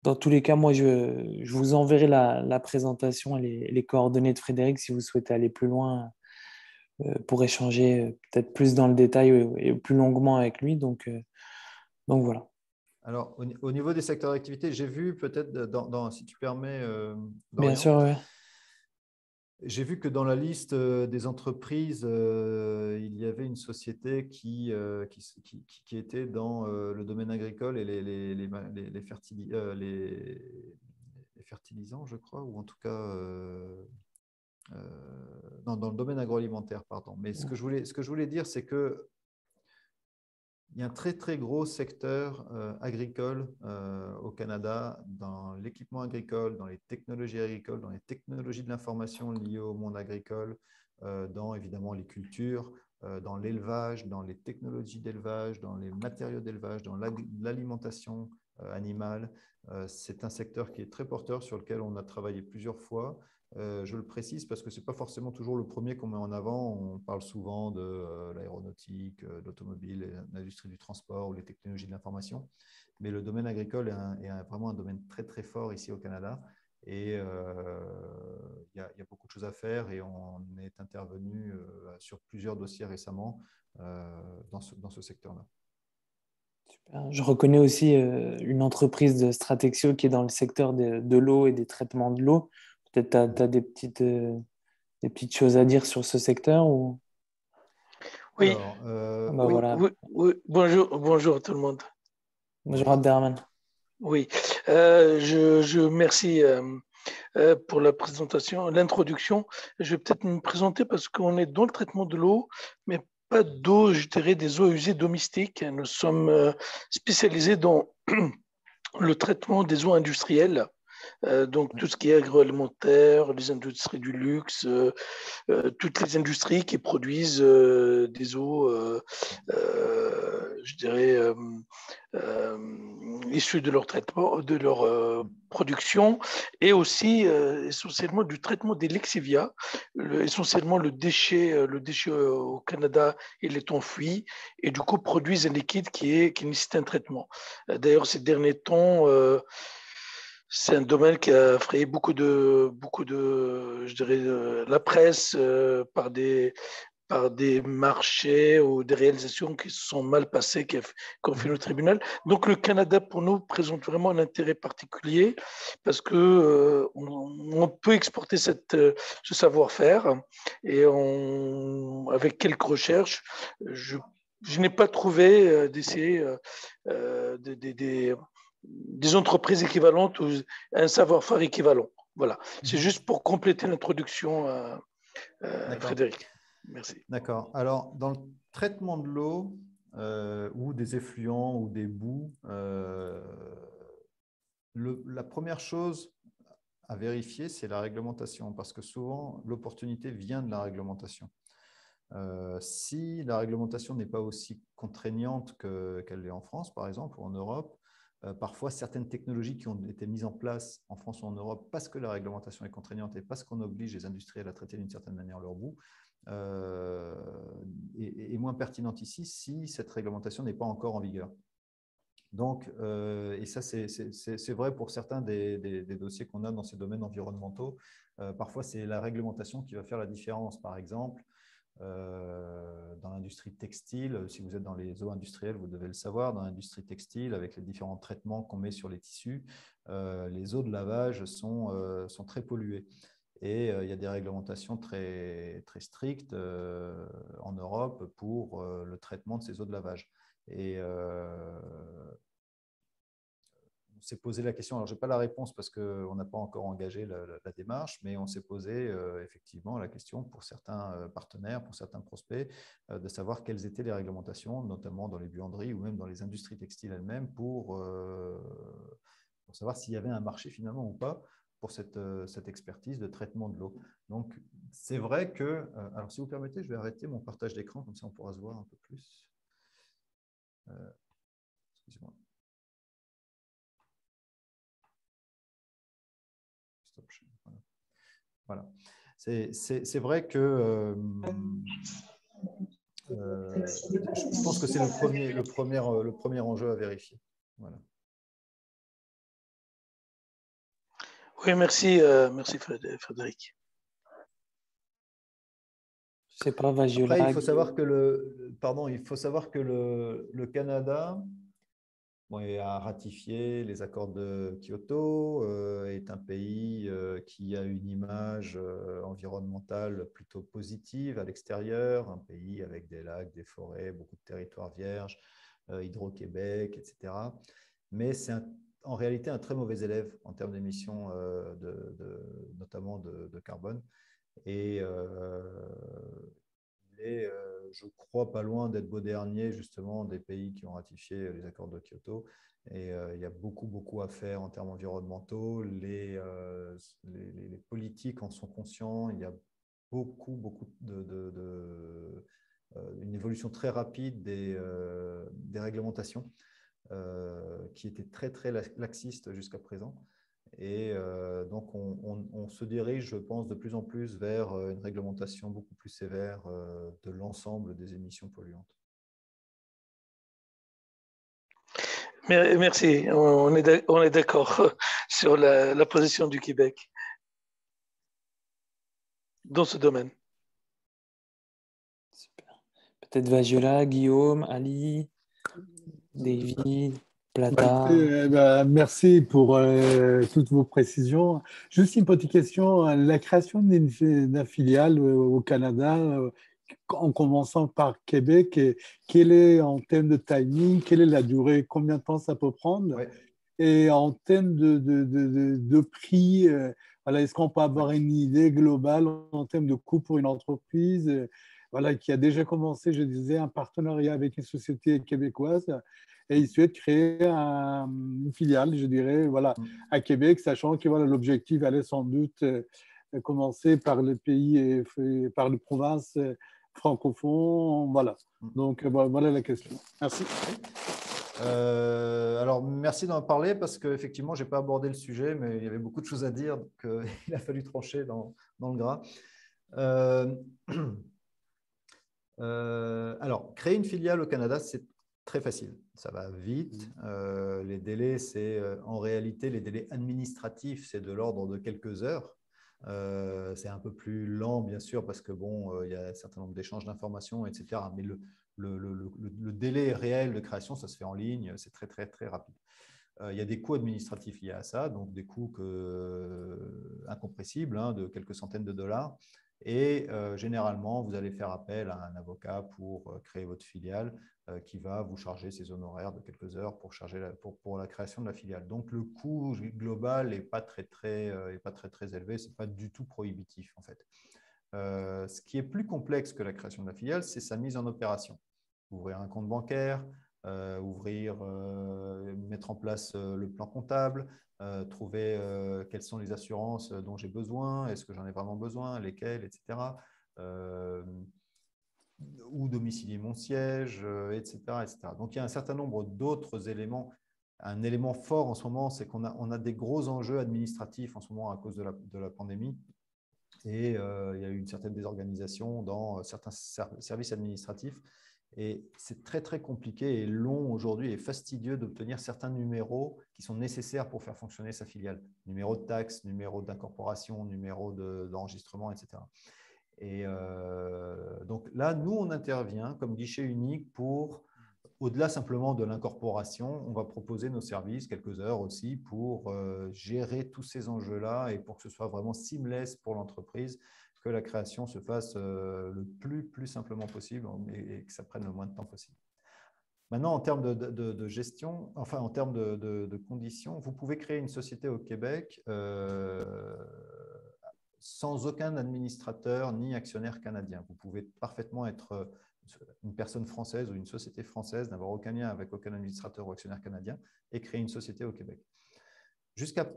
Dans tous les cas, moi, je vous enverrai la présentation et les coordonnées de Frédéric si vous souhaitez aller plus loin pour échanger peut-être plus dans le détail et plus longuement avec lui. Donc voilà. Alors, au niveau des secteurs d'activité, j'ai vu peut-être, si tu permets, Bien sûr, oui. J'ai vu que dans la liste des entreprises, il y avait une société qui était dans le domaine agricole et les fertilisants, je crois, ou en tout cas dans le domaine agroalimentaire, pardon. Mais ce que je voulais dire, c'est que il y a un très, très gros secteur agricole au Canada, dans l'équipement agricole, dans les technologies agricoles, dans les technologies de l'information liées au monde agricole, dans évidemment les cultures, dans l'élevage, dans les technologies d'élevage, dans les matériaux d'élevage, dans l'alimentation animale. C'est un secteur qui est très porteur, sur lequel on a travaillé plusieurs fois. Je le précise parce que ce n'est pas forcément toujours le premier qu'on met en avant. On parle souvent de l'aéronautique, l'automobile, l'industrie du transport ou les technologies de l'information. Mais le domaine agricole est vraiment un domaine très, très fort ici au Canada. Et il y a beaucoup de choses à faire et on est intervenu sur plusieurs dossiers récemment dans ce secteur-là. Super. Je reconnais aussi une entreprise de Stratexio qui est dans le secteur de l'eau et des traitements de l'eau. Peut-être tu as des petites choses à dire sur ce secteur ou... Oui. Alors, oui, voilà. Oui. Bonjour tout le monde. Bonjour Abderrahmane. Oui, je remercie pour la présentation, l'introduction. Je vais peut-être me présenter parce qu'on est dans le traitement de l'eau, mais pas d'eau, je dirais des eaux usées domestiques. Nous sommes spécialisés dans le traitement des eaux industrielles. Donc tout ce qui est agroalimentaire, les industries du luxe, toutes les industries qui produisent des eaux, je dirais, issues de leur traitement, de leur production, et aussi essentiellement du traitement des lixivias, essentiellement le déchet au Canada, il est enfoui, et du coup produisent un liquide qui nécessite un traitement. D'ailleurs, ces derniers temps, c'est un domaine qui a effrayé beaucoup de, je dirais, la presse par des marchés ou des réalisations qui se sont mal passées, qu'ont fait le tribunal. Donc le Canada, pour nous, présente vraiment un intérêt particulier parce que on peut exporter ce savoir-faire et avec quelques recherches, je n'ai pas trouvé d'essayer des entreprises équivalentes ou un savoir-faire équivalent. Voilà. C'est juste pour compléter l'introduction, Frédéric. Merci. D'accord. Alors, dans le traitement de l'eau ou des effluents ou des boues, la première chose à vérifier, c'est la réglementation, parce que souvent, l'opportunité vient de la réglementation. Si la réglementation n'est pas aussi contraignante qu'elle l'est en France, par exemple, ou en Europe, parfois certaines technologies qui ont été mises en place en France ou en Europe parce que la réglementation est contraignante et parce qu'on oblige les industriels à traiter d'une certaine manière leur boue, est moins pertinente ici si cette réglementation n'est pas encore en vigueur. Donc, et ça, c'est vrai pour certains des dossiers qu'on a dans ces domaines environnementaux. Parfois, c'est la réglementation qui va faire la différence. Par exemple, dans l'industrie textile, si vous êtes dans les eaux industrielles, vous devez le savoir, dans l'industrie textile, avec les différents traitements qu'on met sur les tissus, les eaux de lavage sont très polluées. Et il y a des réglementations très, très strictes en Europe pour le traitement de ces eaux de lavage. Et on s'est posé la question, alors je n'ai pas la réponse parce qu'on n'a pas encore engagé la démarche, mais on s'est posé effectivement la question pour certains partenaires, pour certains prospects, de savoir quelles étaient les réglementations, notamment dans les buanderies ou même dans les industries textiles elles-mêmes, pour savoir s'il y avait un marché finalement ou pas pour cette expertise de traitement de l'eau. Donc, c'est vrai que… alors, si vous permettez, je vais arrêter mon partage d'écran, comme ça on pourra se voir un peu plus. Excusez-moi. Voilà. C'est vrai que je pense que c'est le premier enjeu à vérifier. Voilà. Oui, merci, merci Frédéric. Je sais pas, Vagiola. Après, il faut savoir que le Canada a ratifié les accords de Kyoto, est un pays qui a une image environnementale plutôt positive à l'extérieur, un pays avec des lacs, des forêts, beaucoup de territoires vierges, Hydro-Québec, etc. Mais c'est en réalité un très mauvais élève en termes d'émissions, notamment de carbone. Et il est, je crois, pas loin d'être beau dernier justement des pays qui ont ratifié les accords de Kyoto. Et il y a beaucoup à faire en termes environnementaux. Les politiques en sont conscients. Il y a une évolution très rapide des réglementations qui étaient très laxistes jusqu'à présent. Et donc, on se dirige, je pense, de plus en plus vers une réglementation beaucoup plus sévère de l'ensemble des émissions polluantes. Merci, on est d'accord sur la position du Québec dans ce domaine. Super. Peut-être Vagiola, Guillaume, Ali, David, Plata. Merci pour toutes vos précisions. Juste une petite question. La création d'une filiale au Canada, en commençant par Québec, quelle est en termes de timing, quelle est la durée, combien de temps ça peut prendre? Ouais. Et en termes de prix, voilà, est-ce qu'on peut avoir une idée globale en termes de coût pour une entreprise? voilà, qui a déjà commencé, je disais, un partenariat avec une société québécoise et il souhaite créer une filiale, je dirais, voilà, à Québec, sachant que voilà, l'objectif allait sans doute commencer par le pays et par les provinces francophones. Voilà. Donc, voilà la question. Merci. Alors, merci d'en parler parce qu'effectivement, je n'ai pas abordé le sujet, mais il y avait beaucoup de choses à dire, donc il a fallu trancher dans le gras. Alors, créer une filiale au Canada, c'est très facile. Ça va vite. Les délais, c'est en réalité, les délais administratifs, c'est de l'ordre de quelques heures. C'est un peu plus lent, bien sûr, parce que bon, il y a un certain nombre d'échanges d'informations, etc. Mais le délai réel de création, ça se fait en ligne, c'est très, très, très rapide. Il y a des coûts administratifs liés à ça, donc des coûts incompressibles, hein, de quelques centaines de dollars. Et généralement, vous allez faire appel à un avocat pour créer votre filiale qui va vous charger ses honoraires de quelques heures pour la création de la filiale. Donc, le coût global n'est pas très, très élevé. Ce n'est pas du tout prohibitif, en fait. Ce qui est plus complexe que la création de la filiale, c'est sa mise en opération. Ouvrir un compte bancaire, mettre en place le plan comptable, trouver quelles sont les assurances dont j'ai besoin, est-ce que j'en ai vraiment besoin, lesquelles, etc. Où domicilier mon siège, etc., etc. Donc, il y a un certain nombre d'autres éléments. Un élément fort en ce moment, c'est qu'on a des gros enjeux administratifs en ce moment à cause de la pandémie. Et il y a eu une certaine désorganisation dans certains services administratifs. Et c'est très, très compliqué et long aujourd'hui et fastidieux d'obtenir certains numéros qui sont nécessaires pour faire fonctionner sa filiale. Numéro de taxe, numéro d'incorporation, numéro d'enregistrement, etc. Et donc là, nous, on intervient comme guichet unique pour, au-delà simplement de l'incorporation, on va proposer nos services, quelques heures aussi, pour gérer tous ces enjeux-là et pour que ce soit vraiment seamless pour l'entreprise, que la création se fasse le plus simplement possible et que ça prenne le moins de temps possible. Maintenant, en termes de gestion, enfin en termes de conditions, vous pouvez créer une société au Québec sans aucun administrateur ni actionnaire canadien. Vous pouvez parfaitement être une personne française ou une société française, n'avoir aucun lien avec aucun administrateur ou actionnaire canadien et créer une société au Québec. Jusqu'à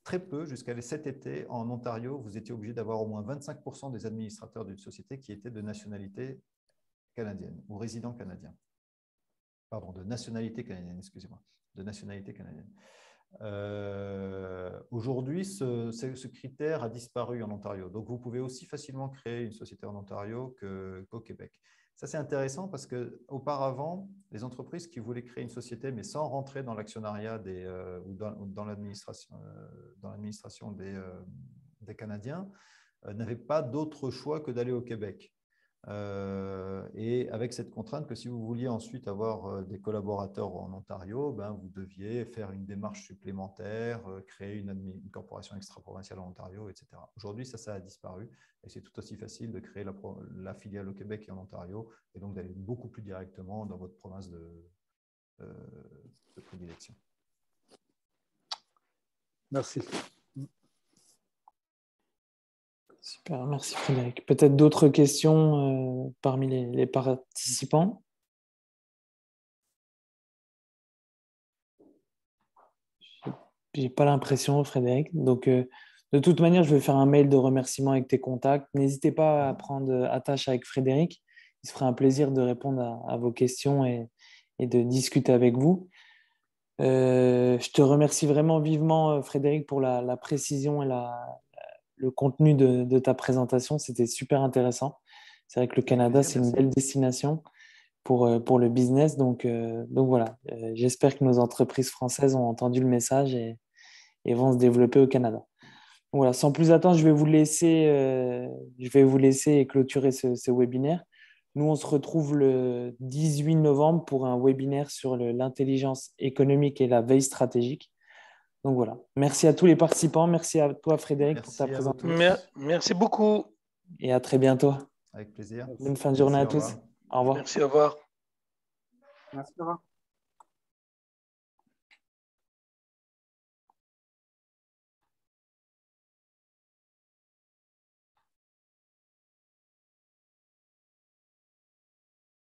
très peu, jusqu'à cet été, en Ontario, vous étiez obligé d'avoir au moins 25% des administrateurs d'une société qui étaient de nationalité canadienne ou résident canadien. Pardon, de nationalité canadienne, excusez-moi, de nationalité canadienne. Aujourd'hui, ce critère a disparu en Ontario. Donc, vous pouvez aussi facilement créer une société en Ontario qu'au Québec. Ça, c'est intéressant parce qu'auparavant, les entreprises qui voulaient créer une société, mais sans rentrer dans l'actionnariat ou dans l'administration des Canadiens, n'avaient pas d'autre choix que d'aller au Québec. Et avec cette contrainte que si vous vouliez ensuite avoir des collaborateurs en Ontario, vous deviez faire une démarche supplémentaire, créer une corporation extra-provinciale en Ontario, etc. Aujourd'hui, ça a disparu et c'est tout aussi facile de créer la filiale au Québec et en Ontario et donc d'aller beaucoup plus directement dans votre province de prédilection. Merci. Super, merci Frédéric. Peut-être d'autres questions parmi les participants? Je n'ai pas l'impression, Frédéric. Donc, de toute manière, je vais faire un mail de remerciement avec tes contacts. N'hésitez pas à prendre attache avec Frédéric. Il se fera un plaisir de répondre à vos questions et de discuter avec vous. Je te remercie vraiment vivement, Frédéric, pour la précision et le contenu de ta présentation. C'était super intéressant. C'est vrai que le Canada, c'est une belle destination pour le business. Donc voilà, j'espère que nos entreprises françaises ont entendu le message et vont se développer au Canada. Donc voilà, sans plus attendre, je vais vous laisser clôturer ce webinaire. Nous, on se retrouve le 18 novembre pour un webinaire sur l'intelligence économique et la veille stratégique. Donc voilà, merci à tous les participants. Merci à toi, Frédéric, pour ta présentation. Merci beaucoup. Et à très bientôt. Avec plaisir. Bonne fin de journée à tous. Au revoir. Merci, au revoir. Merci, au revoir.